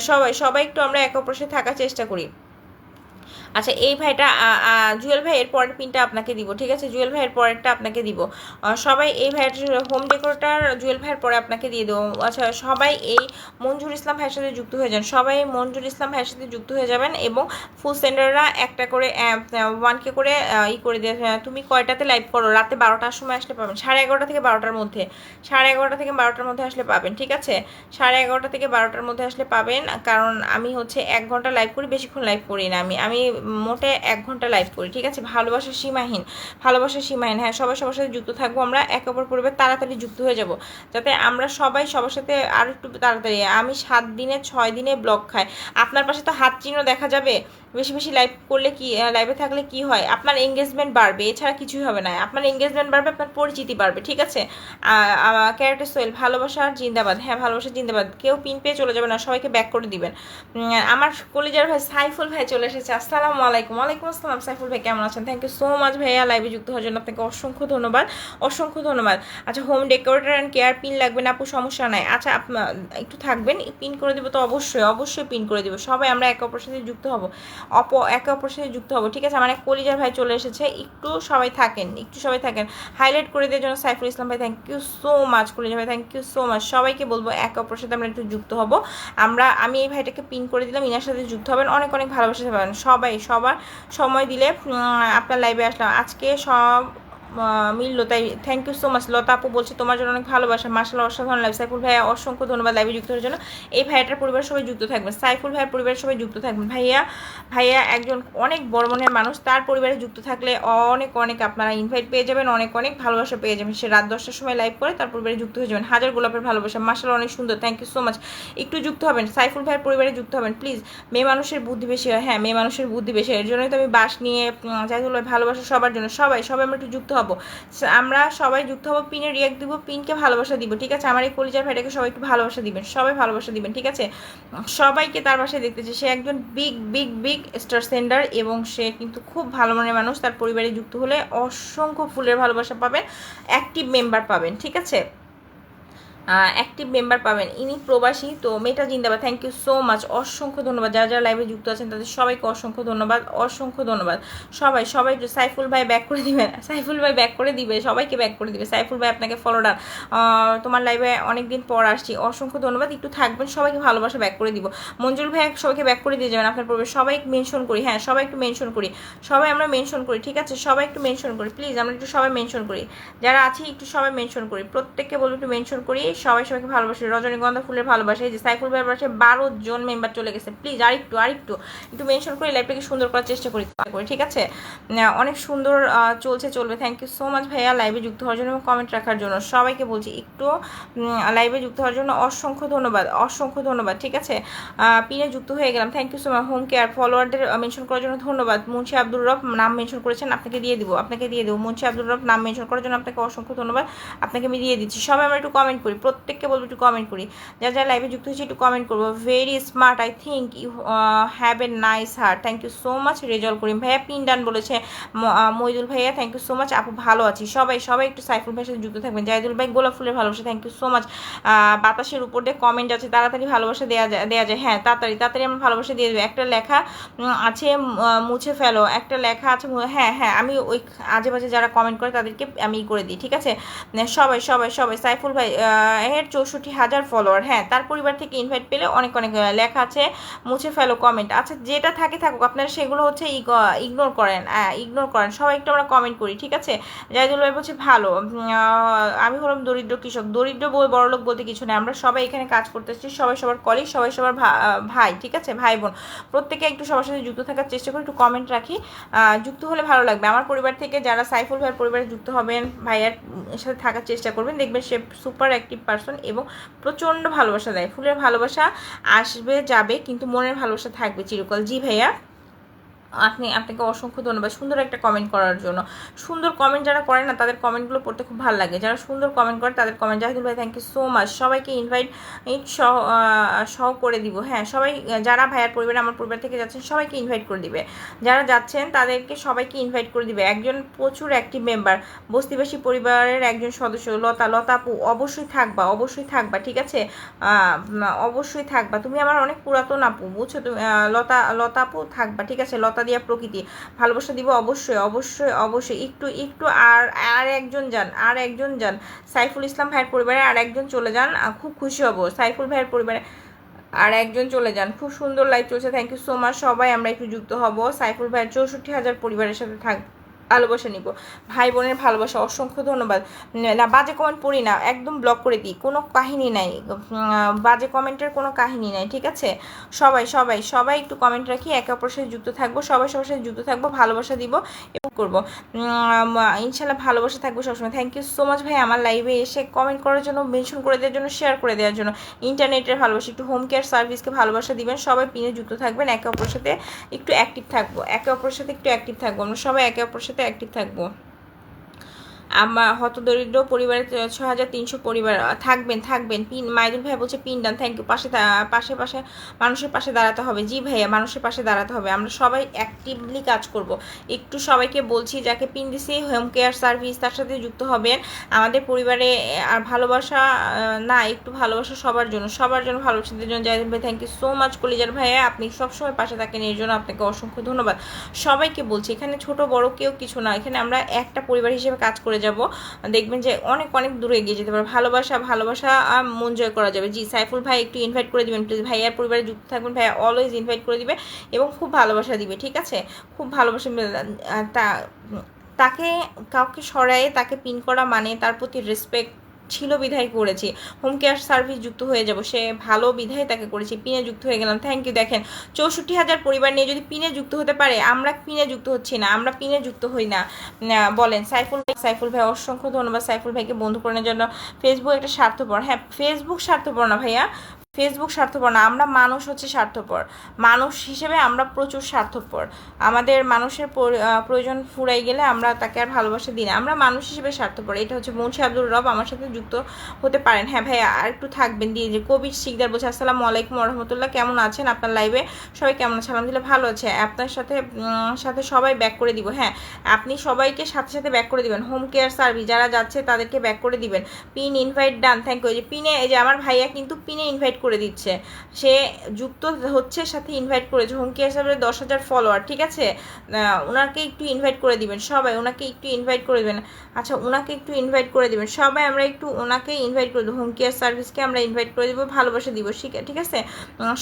সবাই সবাই একটু আমরা একে অপরের সাথে থাকার চেষ্টা করি। আচ্ছা এই ভাইটা জুয়েল ভাই এর পরের পিনটা আপনাকে দিব, ঠিক আছে? জুয়েল ভাইয়ের পরেরটা আপনাকে দিব। সবাই এই ভাইয়ের হোম ডেকোরটার জুয়েল ভাইয়ের পরে আপনাকে দিয়ে দেবো। আচ্ছা সবাই এই মঞ্জুর ইসলাম ভাইয়ের সাথে যুক্ত হয়ে যান, সবাই মঞ্জুর ইসলাম ভাইয়ের সাথে যুক্ত হয়ে যাবেন এবং ফুল সেন্ডাররা একটা করে 1K করে করে দিয়ে। তুমি কয়টাতে লাইভ করো? রাতে 12টার সময় আসলে পাবেন, 11:30 থেকে 12টার মধ্যে, 11:30 থেকে 12টার মধ্যে আসলে পাবেন, ঠিক আছে? 11:30 থেকে 12টার মধ্যে আসলে পাবেন, কারণ আমি হচ্ছে 1 ঘন্টা লাইভ করি, বেশিক্ষণ লাইভ করি না। আমি মোটে 1 ঘন্টা লাইভ করি, ঠিক আছে? ভালোবাসা সীমাহীন, ভালোবাসা সীমাহীন। হ্যাঁ সবাই সবার সাথে যুক্ত থাকবো, আমরা একে অপর পরিবার তাড়াতাড়ি যুক্ত হয়ে যাব, যাতে আমরা সবাই সবার সাথে আর একটু তাড়াতাড়ি। আমি 7 দিনে 6 দিনে ব্লক খাই। আপনার পাশে তো হাত চিহ্ন দেখা যাবে। বেশি বেশি লাইভ করলে কি, লাইভে থাকলে কি হয়? আপনার এঙ্গেজমেন্ট বাড়বে, এছাড়া কিছুই হবে না। আপনার এঙ্গেজমেন্ট বাড়বে, আপনার পরিচিতি বাড়বে, ঠিক আছে? ক্যারেক্টার সোহেল ভালোবাসার জিন্দাবাদ। হ্যাঁ ভালোবাসার জিন্দাবাদ। কেউ পিন পেয়ে চলে যাবে না, সবাইকে ব্যাক করে দিবেন। আমার কলিজার ভাই সাইফুল ভাই চলে এসেছে, আসসালামু আলাইকুম। ওয়ালাইকুম আসসালাম। সাইফুল ভাই কেমন আছেন? থ্যাংক ইউ সো মাচ ভাইয়া লাইভে যুক্ত হওয়ার জন্য, আপনাকে অসংখ্য ধন্যবাদ, অসংখ্য ধন্যবাদ। আচ্ছা home decorator and care pin লাগবে না আপু? সমস্যা নাই। আচ্ছা একটু থাকবেন, পিন করে দিব তো, অবশ্যই অবশ্যই পিন করে দিব। সবাই আমরা একে অপরের সাথে যুক্ত হব, একে অপরের সাথে যুক্ত হবো, ঠিক আছে? আমার এক কলিজার ভাই চলে এসেছে, একটু সবাই থাকেন, একটু সবাই থাকেন। হাইলাইট করে দেওয়ার জন্য সাইফুল ইসলাম ভাই থ্যাংক ইউ সো মাচ। কলিজার ভাই থ্যাংক ইউ সো মাচ। সবাইকে বলবো একে অপরের সাথে আমরা একটু যুক্ত হব। আমি এই ভাইটাকে পিন করে দিলাম, ইনার সাথে যুক্ত হবেন, অনেক অনেক ভালোবাসা পাবেন। সবাই সবার সময় দিলে আপনার লাইভে আসলাম আজকে, সব মিললো, তাই থ্যাংক ইউ সো মাচ। লতা আপু বলছে তোমার জন্য অনেক ভালোবাসা, মাশাআল্লাহ অসাধারণ লাইভ। সাইফুল ভাইয়া অসংখ্য ধন্যবাদ লাইভে যুক্ত হওয়ার জন্য। এই ভাইয়াটার পরিবার সবাই যুক্ত থাকবেন, সাইফুল ভাইয়ের পরিবারের সবাই যুক্ত থাকবেন। ভাইয়া একজন অনেক বড় মনের মানুষ, তার পরিবারে যুক্ত থাকলে অনেক অনেক আপনারা ইনভাইট পেয়ে যাবেন, অনেক অনেক ভালোবাসা পেয়ে যাবেন। সে রাত 10টার সময় লাইভ করে তার পরিবারে যুক্ত হয়ে যাবেন। হাজার গোলাপের ভালোবাসা, মাশাআল্লাহ অনেক সুন্দর, থ্যাংক ইউ সো মাচ। একটু যুক্ত হবেন, সাইফুল ভাইয়ের পরিবারে যুক্ত হবেন প্লিজ। মেয়ে মানুষের বুদ্ধি বেশি হয়, হ্যাঁ মেয়ে মানুষের বুদ্ধি বেশি হয়, এর জন্যই তো আমি বাস নিয়ে জাহিদুল ভাই ভালোবাসা সবার জন্য। সবাই আমরা একটু যুক্ত হব। হব, আমরা সবাই যুক্ত হব, পিনে রিয়াক্ট দিব, পিনকে ভালোবাসা দিব, ঠিক আছে? আমার এই কলিজার ভাইটাকে সবাই একটু ভালোবাসা দিবেন, সবাই ভালোবাসা দিবেন, ঠিক আছে? সবাইকে তার বাসায় দেখতেছি, সে একজন big big big star sender এবং সে কিন্তু খুব ভালো মনের মানুষ। তার পরিবারে যুক্ত হলে অসংখ্য ফুলের ভালোবাসা পাবেন, অ্যাক্টিভ মেম্বার পাবেন, ঠিক আছে? অ্যাক্টিভ মেম্বার পাবেন। ইনি প্রবাসী, তো মেয়েটা জিন্দাবাদ। থ্যাংক ইউ সো মাচ, অসংখ্য ধন্যবাদ। যারা যারা লাইভে যুক্ত আছেন তাদের সবাইকে অসংখ্য ধন্যবাদ, অসংখ্য ধন্যবাদ। সবাই সবাই সাইফুল ভাই ব্যাক করে দিবেন, সাইফুল ভাই ব্যাক করে দিবে, সবাইকে ব্যাক করে দিবে। সাইফুল ভাই আপনাকে ফলো ডান, তোমার লাইভে অনেকদিন পর আসছি, অসংখ্য ধন্যবাদ। একটু থাকবেন, সবাইকে ভালোবাসা ব্যাক করে দিব। মঞ্জুল ভাই সবাইকে ব্যাক করে দিয়ে যাবেন আপনার পূর্বে, সবাই মেনশন করি, হ্যাঁ সবাই একটু মেনশন করি, সবাই আমরা মেনশন করি, ঠিক আছে? সবাই একটু মেনশন করি প্লিজ, আমরা একটু সবাই মেনশন করি, যারা আছি একটু সবাই মেনশন করি, প্রত্যেককে বলবো একটু মেনশন করি। সবাই সবাইকে ভালোবাসি, রজনীগন্ধা ফুলের ভালোবাসা। এই যে সাইফুল ভাইয়ের পাশে 12 জন মেম্বার চলে গেছে, প্লিজ আরেকটু আরেকটু একটু মেনশন করে লাইভটাকে সুন্দর করার চেষ্টা করি, ঠিক আছে? অনেক সুন্দর চলবে। থ্যাংক ইউ সো মাচ ভাইয়া লাইভে যুক্ত হওয়ার জন্য এবং কমেন্ট রাখার জন্য। সবাইকে বলছি একটু লাইভে যুক্ত হওয়ার জন্য অসংখ্য ধন্যবাদ, অসংখ্য ধন্যবাদ, ঠিক আছে? পিনে যুক্ত হয়ে গেলাম, thank you so much. Home care ফলোয়ারদের মেনশন করার জন্য ধন্যবাদ। মুন্সি আব্দুর রব নাম মেনশন করেছেন, আপনাকে দিয়ে দিব, মুন্সি আব্দুর রব নাম মেনশন করার জন্য আপনাকে অসংখ্য ধন্যবাদ, আপনাকে আমি দিয়ে দিচ্ছি। সবাই আমরা একটু কমেন্ট করি, প্রত্যেককে বলবো একটু কমেন্ট করি, যারা যারা লাইভে যুক্ত হয়েছে একটু কমেন্ট করবো। Very smart, I think you have a nice heart, thank you so much. Rezal Karim ভাইয়া পিন ডান বলেছে, মইদুল ভাইয়া থ্যাংক ইউ সো মাচ। আপু ভালো আছি, সবাই সবাই একটু সাইফুল ভাইয়ের সাথে যুক্ত থাকবেন। জাহিদুল ভাই গোলাপ ফুলের ভালোবাসা, থ্যাংক ইউ সো মাচ। বাতাসের উপর দিয়ে কমেন্ট আছে, তাড়াতাড়ি ভালোবাসা দেওয়া যায়, হ্যাঁ তাড়াতাড়ি আমরা ভালোবাসা দিয়ে দেবো। একটা লেখা আছে মুছে ফেলো, একটা লেখা আছে, হ্যাঁ হ্যাঁ আমি ওই আজে বাজে যারা কমেন্ট করে তাদেরকে আমি করে দিই, ঠিক আছে? সবাই সবাই সবাই সাইফুল ভাই এর 64,000 ফলোয়ার, হ্যাঁ তার পরিবার থেকে ইনভাইট পেলে অনেক অনেক লেখা আছে মুছে ফেলো কমেন্ট, আচ্ছা যেটা থাকে থাকুক, আপনারা সেগুলো হচ্ছে ইগনোর করেন, সবাই একটু আমরা কমেন্ট করি, ঠিক আছে? জাহিদুল ভাই বলছে ভালো, আমি হলাম দরিদ্র কৃষক, দরিদ্র বড়লোক বলতে কিছু নেই, আমরা সবাই এখানে কাজ করতেছি, সবাই সবার কলিগ, সবাই সবার ভাই, ঠিক আছে? ভাই বোন প্রত্যেকে একটু সবার সাথে যুক্ত থাকার চেষ্টা করি, একটু কমেন্ট রাখি, যুক্ত হলে ভালো লাগবে। আমার পরিবার থেকে যারা সাইফুল ভাইয়ের পরিবারে যুক্ত হবেন, ভাইয়ার সাথে থাকার চেষ্টা করবেন, দেখবেন সে সুপার অ্যাক্টিভ পারসন এবং প্রচণ্ড ভালোবাসা দেয়। ফুলের ভালোবাসা আসবে যাবে কিন্তু মনের ভালোবাসা থাকবে চিরকাল। জি ভাইয়া, আপনাকে অসংখ্য ধন্যবাদ সুন্দর একটা কমেন্ট করার জন্য। সুন্দর কমেন্ট যারা করে না তাদের কমেন্টগুলো পড়তে খুব ভালো লাগে, যারা সুন্দর কমেন্ট করে তাদের কমেন্ট। জাহিদুল ভাই থ্যাংক ইউ সো মাচ। সবাইকে ইনভাইট সহ করে দিব, হ্যাঁ সবাই যারা ভাইয়ার পরিবারে আমার পরিবার থেকে যাচ্ছেন সবাইকে ইনভাইট করে দিবে, যারা যাচ্ছেন তাদেরকে সবাইকে ইনভাইট করে দিবে। একজন প্রচুর অ্যাক্টিভ মেম্বার, বস্তিবাসী পরিবারের একজন সদস্য লতা আপু, অবশ্যই থাকবা, ঠিক আছে? অবশ্যই থাকবা, তুমি আমার অনেক পুরাতন আপু, বুঝছো তুমি? লতা আপু থাকবা, ঠিক আছে? লতা দিয়া প্রকৃতি ভালোবাসা দিব, অবশ্যই একটু আর একজন যান সাইফুল ইসলাম ভাইয়ের পরিবারে আর একজন চলে যান, খুব খুশি হব। সাইফুল ভাইয়ের পরিবারে আর একজন চলে যান, খুব সুন্দর লাইভ চলছে, থ্যাংক ইউ সো মাচ। সবাই আমরা একটু যুক্ত হব, সাইফুল ভাইয়ের 64,000 পরিবারের সাথে ভালোবাসা নিব, ভাই বোনের ভালোবাসা, অসংখ্য ধন্যবাদ। না বাজে কমেন্ট পড়ি না, একদম ব্লক করে দিই, কোনো কাহিনী নাই, বাজে কমেন্টের কোনো কাহিনী নাই, ঠিক আছে? সবাই একটু কমেন্ট রাখি, একে অপরের সাথে যুক্ত থাকবো, সবার সাথে যুক্ত থাকবো, ভালোবাসা দিব এবং করবো, ইনশাল্লাহ ভালোবাসা থাকবো সবসময়। থ্যাংক ইউ সো মাচ ভাই আমার লাইভে এসে কমেন্ট করার জন্য, মেনশন করে দেওয়ার জন্য, শেয়ার করে দেওয়ার জন্য। ইন্টারনেটের ভালোবাসা, একটু হোম কেয়ার সার্ভিসকে ভালোবাসা দিবেন, সবাই পিনে যুক্ত থাকবেন, একে অপরের সাথে একটু অ্যাক্টিভ থাকবো, আমরা সবাই একে অপরের সাথে অ্যাক্টিভ থাকবো। আমার হতদরিদ্র পরিবারের 6,300 পরিবার থাকবেন পিন। মাইদুল ভাই বলছে পিন ডান, থ্যাংক ইউ। পাশে মানুষের পাশে দাঁড়াতে হবে, জি ভাইয়া মানুষের পাশে দাঁড়াতে হবে, আমরা সবাই অ্যাক্টিভলি কাজ করব। একটু সবাইকে বলছি যাকে পিন দিছি হোম কেয়ার সার্ভিস তার সাথে যুক্ত হবেন, আমাদের পরিবারে আর ভালোবাসা না, একটু ভালোবাসা সবার জন্য ভালোবাসাদের জন্য। জাহিদ ভাই থ্যাংক ইউ সো মাচ। কলিজার ভাইয়া আপনি সবসময় পাশে থাকেন, এর জন্য আপনাকে অসংখ্য ধন্যবাদ। সবাইকে বলছি এখানে ছোট বড় কেউ কিছু না, এখানে আমরা একটা পরিবার হিসেবে কাজ করে যাব, দেখবেন যে অনেক দূরে এগিয়ে যেতে পারে। ভালোবাসা মন জয় করা যাবে। জি সাইফুল ভাই একটু ইনভাইট করে দিবেন প্লিজ, ভাইয়ার পরিবারে যুক্ত থাকবেন, ভাইয়া অলওয়েজ ইনভাইট করে দিবে এবং খুব ভালোবাসা দিবে, ঠিক আছে? খুব ভালোবাসা তাকে কাউকে সরায়ে তাকে পিন করা মানে তার প্রতি রেসপেক্ট ছিল বিধায় করেছি। হোম কেয়ার সার্ভিস যুক্ত হয়ে যাব, সে ভালো বিধায় তাকে করেছি, পিনে যুক্ত হয়ে গেলাম, থ্যাংক ইউ। দেখেন 64,000 পরিবার নিয়ে যদি পিনে যুক্ত হতে পারে, আমরা পিনে যুক্ত হচ্ছি না, আমরা পিনে যুক্ত হই না, বলেন? সাইফুল ভাই অসংখ্য ধন্যবাদ সাইফুল ভাইকে বন্ধু করানোর জন্য। ফেসবুক একটা স্বার্থপর, হ্যাঁ ফেসবুক স্বার্থপর না ভাইয়া, ফেসবুক স্বার্থপর না, আমরা মানুষ হচ্ছে স্বার্থপর। মানুষ হিসেবে আমরা প্রচুর স্বার্থপর। আমাদের মানুষের প্রয়োজন ফুরাই গেলে আমরা তাকে আর ভালোবাসা দিই না। আমরা মানুষ হিসেবে স্বার্থপর। এটা হচ্ছে মুন্সি আব্দুর রব আমার সাথে যুক্ত হতে পারেন। হ্যাঁ ভাই, আর একটু থাকবেন দিয়ে যে কবির শিকদার বলছে আসসালামু আলাইকুম রহমতুল্লাহ, কেমন আছেন? আপনার লাইভে সবাই কেমন আছে? আলহামদুলিল্লাহ ভালো আছে। আপনার সাথে সাথে সবাই ব্যাক করে দিব। হ্যাঁ, আপনি সবাইকে সাথে সাথে ব্যাক করে দিবেন। হোম কেয়ার সার্ভিস যারা যাচ্ছে তাদেরকে ব্যাক করে দিবেন। Pin invite done, thank you. যে পিনে, এই যে আমার ভাইয়া কিন্তু পিনে ইনভাইট করে দিচ্ছে, সে যুক্ত হচ্ছে, সাথে ইনভাইট করেছে। হুমকি হিসাবে 10,000 ফলোয়ার, ঠিক আছে? ওনাকে একটু ইনভাইট করে দিবেন সবাই, ওনাকে একটু ইনভাইট করে দিবেন। আচ্ছা, ওনাকে একটু ইনভাইট করে দিবেন সবাই, আমরা একটু ওনাকে ইনভাইট করে দেবো। হোম কেয়ার সার্ভিসকে আমরা ইনভাইট করে দেবো, ভালোবাসা দিব, ঠিক আছে?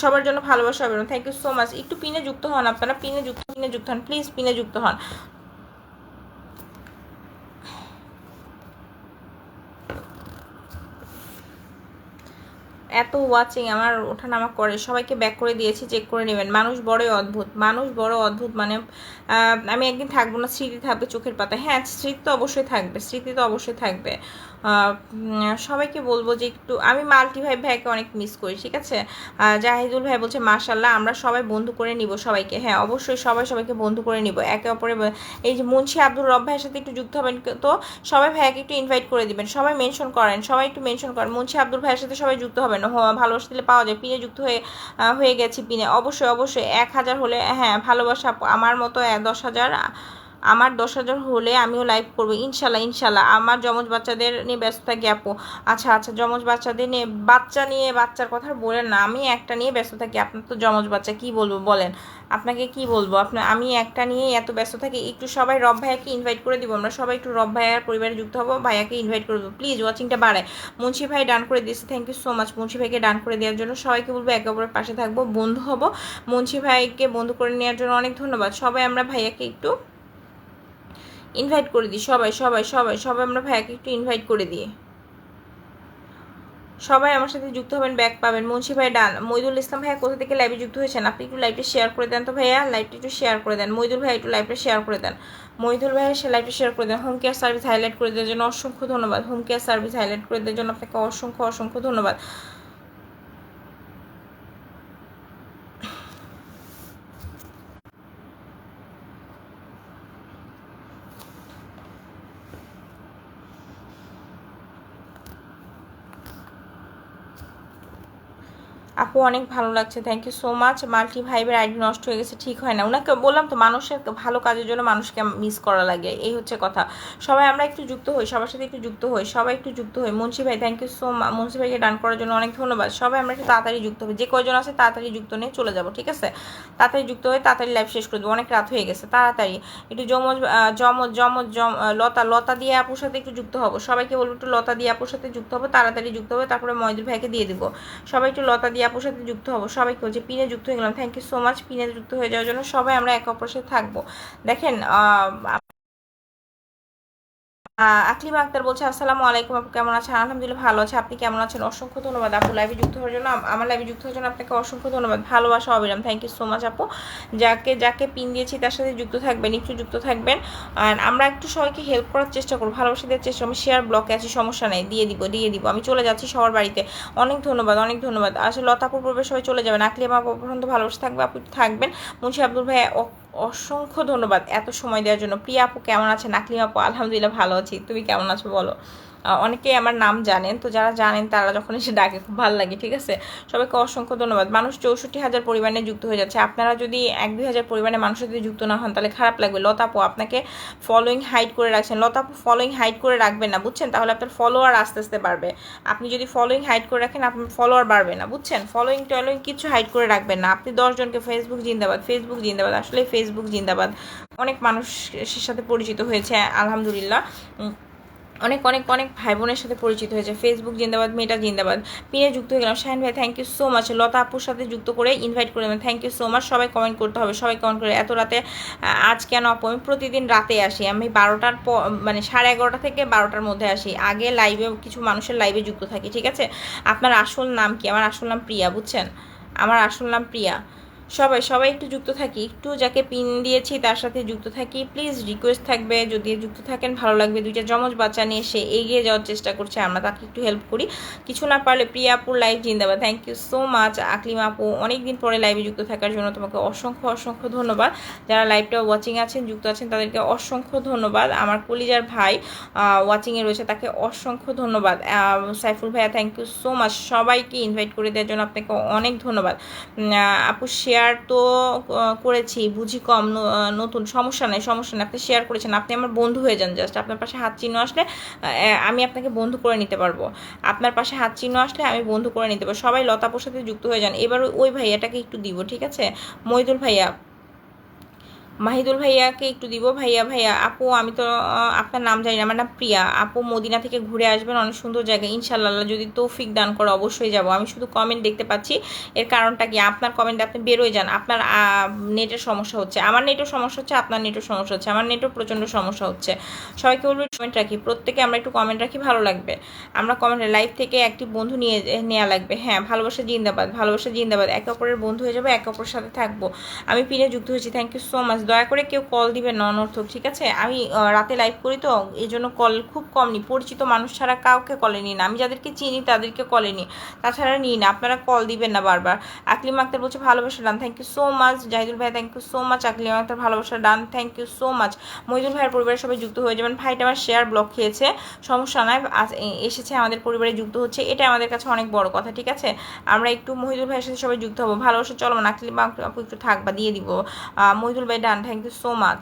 সবার জন্য ভালোবাসা হবে। Thank you so much. একটু পিনে যুক্ত হন আপনারা, পিনে যুক্ত হন প্লিজ, পিনে যুক্ত হন। এত ওয়াচিং আমার ওঠানামা করে, সবাইকে ব্যাক করে দিয়েছি, চেক করে নেবেন। মানুষ বড়ই অদ্ভুত, মানুষ বড় অদ্ভুত। মানে আমি একদিন থাকবো না, স্মৃতি থাকবে চোখের পাতা। হ্যাঁ, স্মৃতি তো অবশ্যই থাকবে, স্মৃতি তো অবশ্যই থাকবে। সবাইকে বলবো যে একটু, আমি মাল্টি ভাইকে অনেক মিস করি, ঠিক আছে? জাহিদুল ভাই বলছে মাশাল্লাহ, আমরা সবাই বন্ধু করে নিব সবাইকে। হ্যাঁ অবশ্যই, সবাইকে বন্ধু করে নিব একে অপরে। এই যে মুন্সি আব্দুর রব ভাইয়ের সাথে একটু যুক্ত হবেন, তো সবাই ভাইয়াকে একটু ইনভাইট করে দিবেন। সবাই মেনশন করেন, সবাই একটু মেনশন করেন। মুন্সি আব্দুল ভাইয়ের সাথে সবাই যুক্ত হবেন, ভালোবাসা দিলে পাওয়া যায়। পিনে যুক্ত হয়ে গেছি পিনে। অবশ্যই 1,000 হলে, হ্যাঁ ভালোবাসা আমার মতো 10,000, আমার 10,000 হলে আমিও লাইভ করবো ইনশাল্লাহ। আমার যমজ বাচ্চাদের নিয়ে ব্যস্ত থাকি আপু। আচ্ছা, যমজ বাচ্চাদের নিয়ে, বাচ্চার কথা বলেন না, আমি একটা নিয়ে ব্যস্ত থাকি। আপনার তো যমজ বাচ্চা, কি বলবো বলেন? আপনাকে কি বলবো? আমি একটা নিয়ে এত ব্যস্ত থাকি। একটু সবাই রব ভাইয়াকে ইনভাইট করে দিব, আমরা সবাই একটু রব ভাইয়ার পরিবারে যুক্ত হবো, ভাইয়াকে ইনভাইট করে দেবো প্লিজ, ওয়াচিংটা বাড়ায়। মুন্সি ভাই ডান করে দিয়েছে, thank you so much Munshi ভাইকে ডান করে দেওয়ার জন্য। সবাইকে বলবো একে অপরের পাশে থাকবো, বন্ধু হবো। মুন্সি ভাইকে বন্ধু করে নেওয়ার জন্য অনেক ধন্যবাদ। সবাই আমরা ভাইয়াকে একটু ইনভাইট করে দিই, সবাই আমরা ভাইয়াকে একটু ইনভাইট করে দিই। সবাই আমার সাথে যুক্ত হবেন, ব্যাক পাবেন। মুন্সি ভাই ডান। মইদুল ইসলাম ভাইয়া কোথা থেকে লাইভে যুক্ত হয়েছেন? আপনি একটু লাইভটা শেয়ার করে দেন তো ভাইয়া, লাইভটা একটু শেয়ার করে দেন। মইদুল ভাই একটু লাইভটা শেয়ার করে দেন। মইদুল ভাই লাইভটা শেয়ার করে দেন। হোম কেয়ার সার্ভিস হাইলাইট করে দেওয়ার জন্য অসংখ্য ধন্যবাদ। হোম কেয়ার সার্ভিস হাইলাইট করে দেওয়ার জন্য আপনাকে অসংখ্য ধন্যবাদ। আপু অনেক ভালো লাগছে, thank you so much. Multi ভাইবের আইডি নষ্ট হয়ে গেছে, ঠিক হয় না। ওনাকে বললাম তো, মানুষের ভালো কাজের জন্য মানুষকে মিস করা লাগে, এই হচ্ছে কথা। সবাই আমরা একটু যুক্ত হই, সবার সাথে একটু যুক্ত হই, সবাই একটু যুক্ত হই। মুন্সি ভাই thank you so much, Munshi ভাইকে ডান করার জন্য অনেক ধন্যবাদ। সবাই আমরা একটু তাড়াতাড়ি যুক্ত হই, যে কয়জন আছে তাড়াতাড়ি যুক্ত নিয়ে চলে যাবো, ঠিক আছে? তাড়াতাড়ি যুক্ত হয়ে তাড়াতাড়ি লাইভ শেষ করে দেবো, অনেক রাত হয়ে গেছে। তাড়াতাড়ি একটু লতা দিয়ে আপুর সাথে একটু যুক্ত হবো। সবাইকে বলবো একটু লতা দিয়ে আপুর সাথে যুক্ত হবো, তাড়াতাড়ি যুক্ত হবে, তারপরে ময়দুল ভাইকে দিয়ে দিব। সবাই একটু লতা দিয়ে আপুর সাথে যুক্ত হবো। সবাইকে হচ্ছে পিনে যুক্ত হয়ে গেলাম, থ্যাংক ইউ সো মাচ। পিনে যুক্ত হয়ে যাওয়ার জন্য সবাই আমরা একে অপরের সাথে থাকবো। দেখেন, আকলিমা আক্তার বলছে আসসালামু আলাইকুম আপু, কেমন আছেন? আলহামদুলিল্লাহ ভালো আছে, আপনি কেমন আছেন? অসংখ্য ধন্যবাদ আপু লাইভে যুক্ত হওয়ার জন্য, আমার লাইভে যুক্ত হওয়ার জন্য আপনাকে অসংখ্য ধন্যবাদ। ভালোবাসা অবিরাম, থ্যাংক ইউ সো মাচ আপু। যাকে পিন দিয়েছি তার সাথে যুক্ত থাকবেন, একটু যুক্ত থাকবেন। আর আমরা একটু সবাইকে হেল্প করার চেষ্টা করবো, ভালোবাসা দেওয়ার চেষ্টা। আমি শেয়ার ব্লকে আছি, সমস্যা নেই, দিয়ে দিব। আমি চলে যাচ্ছি সবার বাড়িতে। অনেক ধন্যবাদ। আসলে লতাপুর পূর্বে সবাই চলে যাবেন। আকলিমা আপু পর্যন্ত ভালোবাসা থাকবে, আপু থাকবেন। মুন্সি আব্দুল ভাই অসংখ্য ধন্যবাদ এত সময় দেওয়ার জন্য। প্রিয়া আপু কেমন আছেন? আকলিমা আপু আলহামদুলিল্লাহ ভালো আছি, তুমি কেমন আছো বলো? অনেকেই আমার নাম জানেন, তো যারা জানেন তারা যখন এসে ডাকে খুব ভালো লাগে, ঠিক আছে? সবাইকে অসংখ্য ধন্যবাদ। মানুষ 64,000 পরিমাণে যুক্ত হয়ে যাচ্ছে। আপনারা যদি 1-2 হাজার পরিমাণে মানুষের যদি যুক্ত না হন তাহলে খারাপ লাগবে। লতাপু আপনাকে ফলোয়িং হাইড করে রাখছেন, লতাপু ফলোয়িং হাইড করে রাখবেন না, বুঝছেন? তাহলে আপনার ফলোয়ার আস্তে আস্তে বাড়বে। আপনি যদি ফলোয়িং হাইড করে রাখেন আপনার ফলোয়ার বাড়বে না, বুঝছেন? ফলোয়িং কিছু হাইড করে রাখবেন না। আপনি 10 জনকে ফেসবুক জিন্দাবাদ, আসলে ফেসবুক জিন্দাবাদ। অনেক মানুষের সাথে পরিচিত হয়েছে আলহামদুলিল্লাহ, অনেক ভাই বোনের সাথে পরিচিত হয়েছে। ফেসবুক জিন্দাবাদ, মেটা জিন্দাবাদ। পিনে যুক্ত হয়ে গেলাম। শাহিন ভাই থ্যাংক ইউ সো মাচ। লতা আপুর সাথে যুক্ত করে ইনভাইট করে দেবেন, থ্যাংক ইউ সো মাচ। সবাই কমেন্ট করতে হবে, সবাই কমেন্ট করে। এত রাতে আজ কেন আপু? আমি প্রতিদিন রাতে আসি, আমি 12টার মানে 11:30 থেকে 12টার মধ্যে আসি। আগে লাইভে কিছু মানুষের লাইভে যুক্ত থাকি, ঠিক আছে? আপনার আসল নাম কি? আমার আসল নাম প্রিয়া, বুঝছেন? আমার আসল নাম প্রিয়া। সবাই সবাই একটু যুক্ত থাকি, একটু যাকে পিন দিয়েছি তার সাথে যুক্ত থাকি প্লিজ। রিকোয়েস্ট থাকবে যদি যুক্ত থাকেন ভালো লাগবে। দুইটা যমজ বাচ্চা নিয়ে সে এগিয়ে যাওয়ার চেষ্টা করছে, আমরা তাকে একটু হেল্প করি। কিছু না পারলে প্রিয়া আপুর লাইভ জিন্দাবাদ। Thank you so much Aklima আপু, অনেকদিন পরে লাইভে যুক্ত থাকার জন্য তোমাকে অসংখ্য অসংখ্য ধন্যবাদ। যারা লাইভটা ওয়াচিং আছেন, যুক্ত আছেন, তাদেরকে অসংখ্য ধন্যবাদ। আমার কলিজার ভাই ওয়াচিংয়ে রয়েছে, তাকে অসংখ্য ধন্যবাদ। সাইফুল ভাইয়া থ্যাংক ইউ সো মাচ। সবাইকে ইনভাইট করে দেওয়ার জন্য আপনাকে অনেক ধন্যবাদ। আপু শেয়ার তো করেছি, বুঝি কম, নতুন, সমস্যা নেই সমস্যা নেই, আপনি শেয়ার করেছেন, আপনি আমার বন্ধু হয়ে যান। জাস্ট আপনার পাশে হাত চিহ্ন আসলে আমি আপনাকে বন্ধু করে নিতে পারবো। আপনার পাশে হাত চিহ্ন আসলে আমি বন্ধু করে নিতে পারবো। সবাই লতাপুর সাথে যুক্ত হয়ে যান। এবার ওই ভাইয়াটাকে একটু দিব, ঠিক আছে? মহিদুল ভাইয়া, মাহিদুল ভাইয়াকে একটু দিব। ভাইয়া ভাইয়া আপু আমি তো আপনার নাম জানি না, আমার নাম প্রিয়া। আপু মদিনা থেকে ঘুরে আসবেন, অনেক সুন্দর জায়গা, ইনশাল্লাহ যদি তৌফিক দান করে অবশ্যই যাব। আমি শুধু কমেন্ট দেখতে পাচ্ছি, এর কারণটা কি? আপনার কমেন্টে আপনি বেরোয় যান। আপনার নেটের সমস্যা হচ্ছে, আমার নেটের সমস্যা হচ্ছে, আপনার নেটের সমস্যা হচ্ছে, আমার নেটও প্রচণ্ড সমস্যা হচ্ছে। সবাইকে বলবো কমেন্ট রাখি, প্রত্যেকে আমরা একটু কমেন্ট রাখি, ভালো লাগবে। আমরা কমেন্টে লাইভ থেকে একটি বন্ধু নেওয়া লাগবে। হ্যাঁ, ভালোবাসা জিন্দাবাদ, ভালোবাসা জিন্দাবাদ। একে অপরের বন্ধু হয়ে যাবো, একে অপরের সাথে থাকবো। আমি পিনে যুক্ত হয়েছি, থ্যাংক ইউ সো মাচ। দয়া করে কেউ কল দিবেন না অনর্থক, ঠিক আছে? আমি রাতে লাইভ করি তো এই জন্য কল খুব কম নিই, পরিচিত মানুষ ছাড়া কাউকে কলে নিই না। আমি যাদেরকে চিনি তাদেরকে কলে নিই, তাছাড়া নিই না। আপনারা কল দিবেন না বারবার। আকলিমা আক্তার বলছে ভালোবাসা done, thank you so much. Zahidul ভাই thank you so much. Aklima Akter ভালোবাসা done, thank you so much. Mohidul ভাইয়ের পরিবারের সবাই যুক্ত হয়ে যাবেন। ভাইটা আমার শেয়ার ব্লক খেয়েছে, সমস্যা নয়, এসেছে আমাদের পরিবারে যুক্ত হচ্ছে, এটা আমাদের কাছে অনেক বড় কথা, ঠিক আছে? আমরা একটু মহিদুল ভাইয়ের সাথে সবাই যুক্ত হবো। ভালোবাসা চলো না, আকলিমা আপু একটু থাকবা, দিয়ে দিব। মহিদুল ভাই done, thank you so much.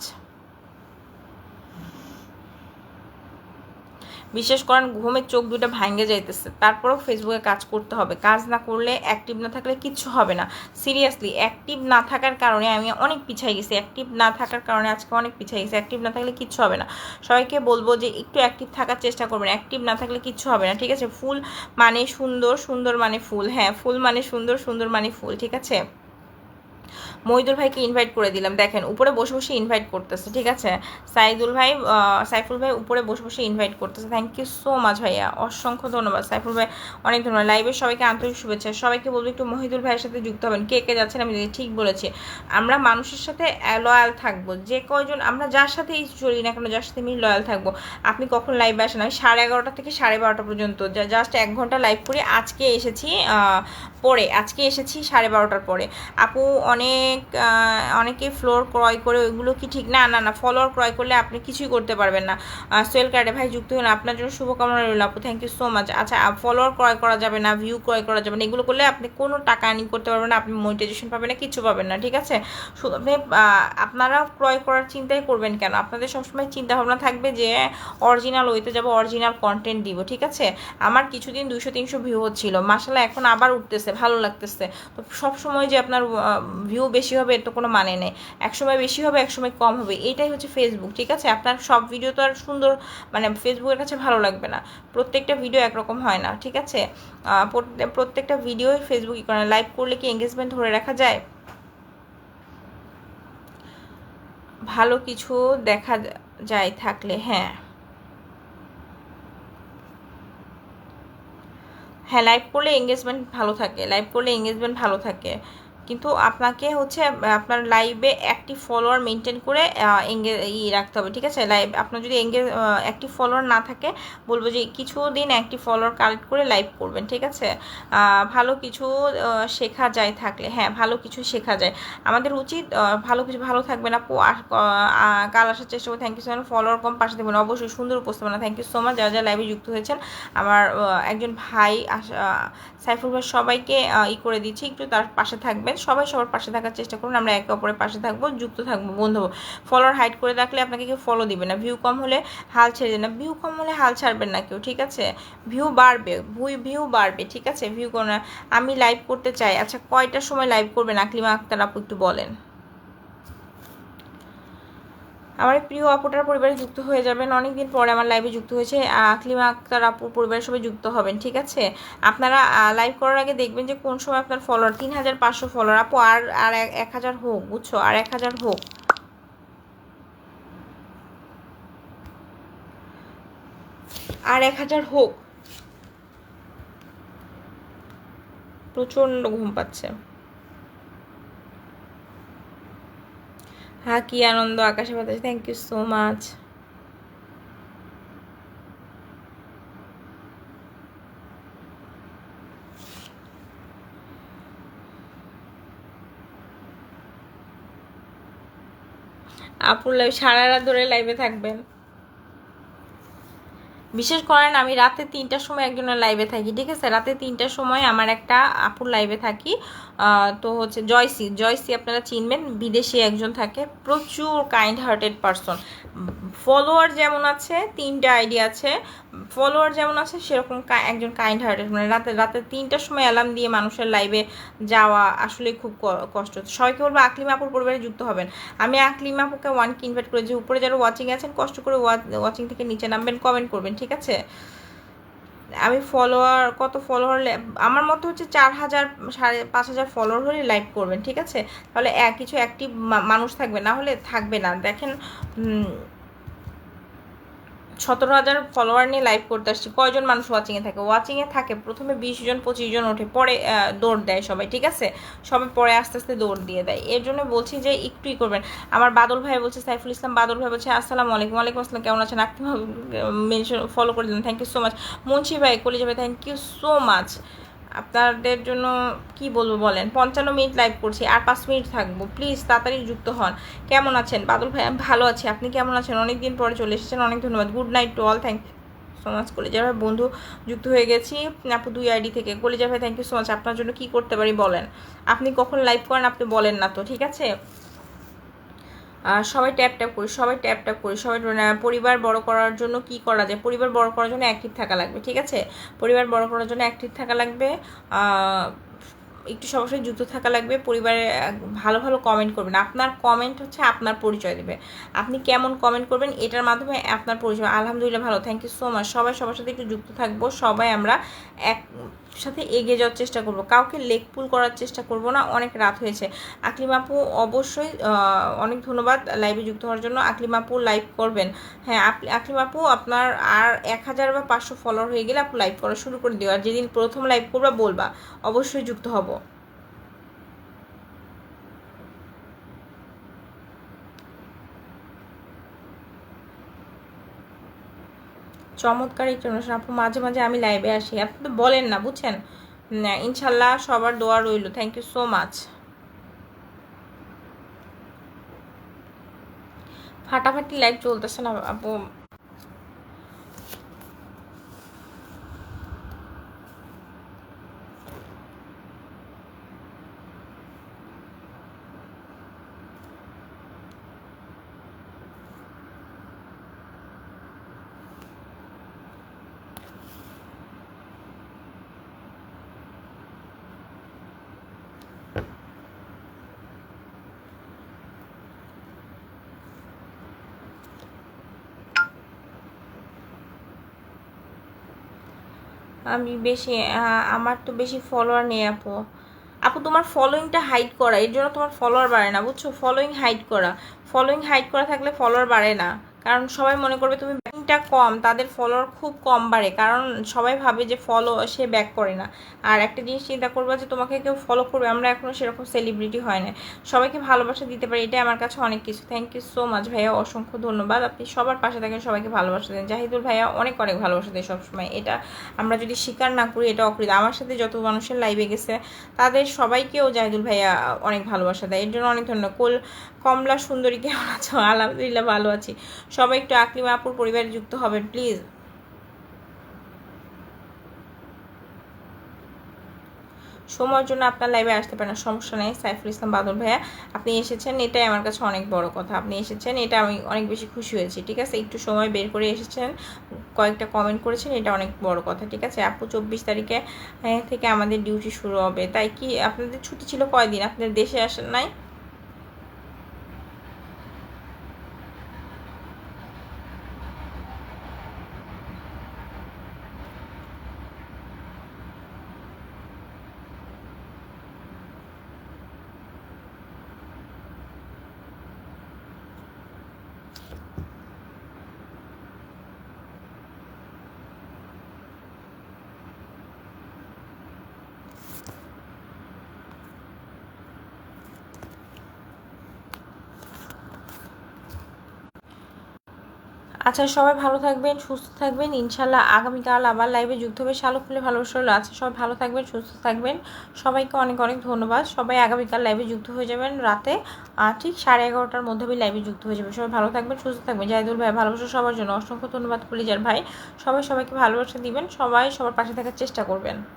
বিশেষ করেন ঘুমের চোখ দুটো ভাঙে যাইতেছে, তারপরেও ফেসবুকে কাজ করতে হবে। কাজ না করলে, অ্যাক্টিভ না থাকলে কিচ্ছু হবে না। সিরিয়াসলি অ্যাক্টিভ না থাকার কারণে আমি অনেক পিছিয়ে গেছি, অ্যাক্টিভ না থাকার কারণে আজকে অনেক পিছিয়ে গেছি। অ্যাক্টিভ না থাকলে কিচ্ছু হবে না। সবাইকে বলবো যে একটু অ্যাক্টিভ থাকার চেষ্টা করবেন, অ্যাক্টিভ না থাকলে কিচ্ছু হবে না, ঠিক আছে? ফুল মানে সুন্দর, সুন্দর মানে ফুল, হ্যাঁ ফুল মানে সুন্দর, সুন্দর মানে ফুল, ঠিক আছে? মহিদুল ভাইকে ইনভাইট করে দিলাম, দেখেন উপরে বসে বসে ইনভাইট করতেছে, ঠিক আছে? সাইফুল ভাই উপরে বসে বসে ইনভাইট করতেছে। থ্যাংক ইউ সো মাচ ভাইয়া, অসংখ্য ধন্যবাদ সাইফুল ভাই, অনেক ধন্যবাদ। লাইভের সবাইকে আন্তরিক শুভেচ্ছা। সবাইকে বলবো একটু মহিদুল ভাইয়ের সাথে যুক্ত হবেন। কে কে যাচ্ছেন আমি ঠিক বলেছি। আমরা মানুষের সাথে লয়াল থাকবো, যে কয়জন আমরা যার সাথেই চলি না কেন, যার সাথে আমি লয়াল থাকবো। আপনি কখন লাইভে আসেন? আমি 11:30 থেকে 12:30 পর্যন্ত জাস্ট 1 ঘন্টা লাইভ করি। আজকে এসেছি আজকে এসেছি 12:30টার পরে। আপু অনেকে ফ্লোর ক্রয় করে, ওইগুলো কি ঠিক? না না না, ফলোয়ার ক্রয় করলে আপনি কিছুই করতে পারবেন না। সোয়েল কার্ডে ভাই যুক্ত হন, আপনার জন্য শুভকামনা রইল আপু, থ্যাংক ইউ সো মাচ। আচ্ছা, ফলোয়ার ক্রয় করা যাবে না, ভিউ ক্রয় করা যাবে না, এগুলো করলে আপনি কোনো টাকা আর্নিং করতে পারবেন না, আপনি মনিটাইজেশন পাবেন না, কিছু পাবেন না, ঠিক আছে? আপনি আপনারা ক্রয় করার চিন্তাই করবেন কেন? আপনাদের সবসময় চিন্তা ভাবনা থাকবে যে অরিজিনাল ওইতে যাবো, অরিজিনাল কন্টেন্ট দিব, ঠিক আছে? আমার কিছুদিন 200-300 ভিউ হচ্ছিল, মাসাল্লাহ এখন আবার উঠতেছে, ভালো লাগতেছে। তো সবসময় যে আপনার ভিউ বেশি হবে এর তো কোনো মানে নেই। একসময় বেশি হবে, একসময় কম হবে, এইটাই হচ্ছে ফেসবুক, ঠিক আছে? আপনার সব ভিডিও তো আর সুন্দর, মানে ফেসবুকের কাছে ভালো লাগবে না। প্রত্যেকটা ভিডিও একরকম হয় না, ঠিক আছে? প্রত্যেকটা ভিডিও ফেসবুকই করে। লাইভ করলে কি এঙ্গেজমেন্ট ধরে রাখা যায়? ভালো কিছু দেখা যায় থাকলে, হ্যাঁ হ্যাঁ, লাইভ করলে এঙ্গেজমেন্ট ভালো থাকে, লাইভ করলে এঙ্গেজমেন্ট ভালো থাকে, কিন্তু আপনাকে হচ্ছে আপনার লাইভে অ্যাক্টিভ ফলোয়ার মেনটেন করে রাখতে হবে, ঠিক আছে? লাইভ আপনার যদি অ্যাক্টিভ ফলোয়ার না থাকে, বলবো যে কিছুদিন অ্যাক্টিভ ফলোয়ার কালেক্ট করে লাইভ করবেন, ঠিক আছে? ভালো কিছু শেখা যায় থাকলে, হ্যাঁ ভালো কিছু শেখা যায়, আমাদের উচিত ভালো কিছু। ভালো থাকবেন আপু, কাল আসার চেষ্টা করবো। Thank you so much. Follower কম, পাশে দেবেন অবশ্যই, সুন্দর উপস্থাপনা, থ্যাংক ইউ সো মাচ। যারা যারা লাইভে যুক্ত হয়েছেন, আমার একজন ভাই সাইফুল ভাই, সবাইকে করে দিচ্ছি, একটু তার পাশে থাকবেন, সবাই সবার পাশে থাকার চেষ্টা করুন, আমরা একে অপরের পাশে থাকবো, যুক্ত থাকবো, বন্ধু। ফলোয়ার হাইড করে রাখলে আপনাকে কেউ ফলো দিবে না, ভিউ কম হলে হাল ছেড়ে দেন না, ভিউ কম হলে হাল ছাড়বেন না কেউ, ঠিক আছে? ভিউ বাড়বে, ভিউ বাড়বে, ঠিক আছে? ভিউ কোন, আমি লাইভ করতে চাই। আচ্ছা, কয়টার সময় লাইভ করবেন আকলিমা আক্তার আপু, একটু বলেন। আমার প্রিয় আপুটার পরিবারে যুক্ত হয়ে যাবেন, অনেকদিন পরে আমার লাইভে যুক্ত হয়েছে। আকলিমা আক্তার আপুর পরিবারের সবাই যুক্ত হবেন, ঠিক আছে? আপনারা লাইভ করার আগে দেখবেন যে কোন সময় আপনার ফলোয়ার 3500 ফলোয়ার। আপু আর আর 1000 হোক, বুঝছো? আর 1000 হোক, আর 1000 হোক। প্রচণ্ড ঘুম পাচ্ছে। হ্যাঁ, কি আনন্দ আকাশে বাতাসে, থ্যাংক ইউ সো মাচ। আপুর লাইভ সারা রাত ধরে লাইভে থাকবেন। বিশেষ করেন আমি রাতে 3টার সময় একজনের লাইভে থাকি, ঠিক আছে? রাতে 3টার সময় আমার একটা আপুর লাইভে থাকি। তো হচ্ছে জয়সি, জয়সি আপনারা চিনবেন, বিদেশি একজন থাকে, প্রচুর কাইন্ড হার্টেড পারসন। ফলোয়ার যেমন আছে, 3টা আইডি আছে, ফলোয়ার যেমন আছে সেরকম একজন কাইন্ড হার্টেড। মানে রাতে রাতে 3টার সময় অ্যালার্ম দিয়ে মানুষের লাইভে যাওয়া আসলে খুব কষ্ট। সবাইকে বলবো আকলিমা আপুর পরিবারে যুক্ত হবেন। আমি আকলিমা আপুকে ওয়ানকে ইনভাইট করেছি, উপরে যারা ওয়াচিং আছেন কষ্ট করে ওয়াচিং থেকে নিচে নামবেন, কমেন্ট করবেন, ঠিক আছে? আমি ফলোয়ার, কত ফলোয়ার, আমার মতো হচ্ছে 4000 5,500 ফলোয়ার হলে লাইভ করবেন, ঠিক আছে? তাহলে কিছু অ্যাক্টিভ মানুষ থাকবে, না হলে থাকবে না। দেখেন 17,000 ফলোয়ার নিয়ে লাইভ করতে আসছি, কয়জন মানুষ ওয়াচিংয়ে থাকে? ওয়াচিংয়ে থাকে প্রথমে 20 জন 25 জন ওঠে, পরে দৌড় দেয় সবাই, ঠিক আছে? সবাই পরে আস্তে আস্তে দৌড় দিয়ে দেয়। এর জন্য বলছি যে একটুই করবেন। আমার বাদল ভাই বলছে, সাইফুল ইসলাম বাদল ভাই বলছে আসসালামু আলাইকুম। ওয়ালাইকুম আসসালাম, কেমন আছেন? আপনি মেনশন ফলো করে দিলেন, thank you so much. Munshi ভাই, কলিজা ভাই, থ্যাংক ইউ সো মাচ। আপনাদের জন্য কি বলবো বলেন, 55 মিনিট লাইভ করছি, আর 5 মিনিট থাকবো, প্লিজ তাড়াতাড়ি যুক্ত হন। কেমন আছেন বাদল ভাই? আমি ভালো আছি, আপনি কেমন আছেন? অনেকদিন পরে চলে এসেছেন, অনেক ধন্যবাদ। Good night to all, thank you so much. কলিজার ভাই বন্ধু যুক্ত হয়ে গেছি আপু 2 আইডি থেকে। কলিজার ভাই থ্যাংক ইউ সো মাচ। আপনার জন্য কি করতে পারি বলেন? আপনি কখন লাইভ করেন আপনি বলেন না তো, ঠিক আছে? সবাই ট্যাপ ট্যাপ করি, সবাই ট্যাপ ট্যাপ করি, সবাই। পরিবার বড় করার জন্য কি করা যায়? পরিবার বড় করার জন্য অ্যাক্টিভ থাকা লাগবে, ঠিক আছে? পরিবার বড় করার জন্য অ্যাক্টিভ থাকা লাগবে, একটু সবার সাথে যুক্ত থাকা লাগবে, পরিবারে ভালো ভালো কমেন্ট করবেন। আপনার কমেন্ট হচ্ছে আপনার পরিচয় দেবে। আপনি কেমন কমেন্ট করবেন এটার মাধ্যমে আপনার পরিচয়। আলহামদুলিল্লাহ ভালো, থ্যাংক ইউ সো মাচ। সবাই সবার সাথে একটু যুক্ত থাকবো, সবাই আমরা এক সাথে এগিয়ে যাওয়ার চেষ্টা করব, কাউকে লেগ পুল করার চেষ্টা করব না। অনেক রাত হয়েছে। আকলিম আপু অবশ্যই অনেক ধন্যবাদ লাইভে যুক্ত হওয়ার জন্য। আকলিম আপু লাইভ করবেন, হ্যাঁ আকলিম আপু আপনার আর 1000 বা 500 ফলোয়ার হয়ে গেলে আপু লাইভ করা শুরু করে দিও। আর যেদিন প্রথম লাইভ করবা বলবা, অবশ্যই যুক্ত হব। চমৎকার একটি অনুষ্ঠান আপু, মাঝে মাঝে আমি লাইভে আসি, আপনি তো বলেন না, বুঝছেন? ইনশাল্লাহ সবার দোয়া রইল, থ্যাংক ইউ সো মাচ। ফাটাফাটি লাইভ চলতেছে না আপু। আমি বেশি আমার তো বেশি ফলোয়ার নেই আপু। আপু তোমার ফলোয়িংটা হাইড করা, এর জন্য তোমার ফলোয়ার বাড়ে না, বুঝছো? ফলোয়িং হাইড করা, ফলোয়িং হাইড করা থাকলে ফলোয়ার বাড়ে না। কারণ সবাই মনে করবে তুমি ব্যাকিংটা কম, তাদের ফলোয়ার খুব কম বাড়ে, কারণ সবাই ভাবে যে ফলো সে ব্যাক করে না। আর একটা জিনিস চিন্তা করবো যে তোমাকে কেউ ফলো করবে, আমরা এখনও সেরকম সেলিব্রিটি হয় না, সবাইকে ভালোবাসা দিতে পারি, এটাই আমার কাছে অনেক কিছু। থ্যাংক ইউ সো মাচ ভাইয়া, অসংখ্য ধন্যবাদ। আপনি সবার পাশে থাকেন, সবাইকে ভালোবাসা দেন। জাহিদুল ভাইয়া অনেক অনেক ভালোবাসা দেয় সবসময়, এটা আমরা যদি স্বীকার না করি এটা অকৃত। আমার সাথে যত মানুষের লাইভে গেছে তাদের সবাইকেও জাহিদুল ভাইয়া অনেক ভালোবাসা দেয়, এর জন্য অনেক ধন্যবাদ। কমলা সুন্দরী কেমন আছো? আলহামদুলিল্লাহ ভালো আছি। সবাই একটু আকলিমা আপুর পরিবারে যুক্ত হবেন প্লিজ। সময়ের জন্য আপনার লাইভে আসতে পারেন, সমস্যা নেই সাইফুল ইসলাম বাদল ভাইয়া, আপনি এসেছেন এটাই আমার কাছে অনেক বড় কথা। আপনি এসেছেন এটা আমি অনেক বেশি খুশি হয়েছি, ঠিক আছে? একটু সময় বের করে এসেছেন, কয়েকটা কমেন্ট করেছেন, এটা অনেক বড় কথা, ঠিক আছে? আপু 24 তারিখে থেকে আমাদের ডিউটি শুরু হবে, তাই কি আপনাদের ছুটি ছিল কয়দিন? আপনাদের দেশে আসেন নাই? আচ্ছা সবাই ভালো থাকবেন, সুস্থ থাকবেন, ইনশাল্লাহ আগামীকাল আবার লাইভে যুক্ত হবে। শালুক ফুলে ভালোবাসা হলো। আচ্ছা সবাই ভালো থাকবেন, সুস্থ থাকবেন, সবাইকে অনেক অনেক ধন্যবাদ। সবাই আগামীকাল লাইভে যুক্ত হয়ে যাবেন রাতে ঠিক 11:30টার মধ্যে আমি লাইভে যুক্ত হয়ে যাবে। সবাই ভালো থাকবেন, সুস্থ থাকবেন। জাহিদুল ভাই ভালোবাসা সবার জন্য অসংখ্য ধন্যবাদ। কলিজার ভাই সবাই সবাইকে ভালোবাসা দিবেন, সবাই সবার পাশে থাকার চেষ্টা করবেন।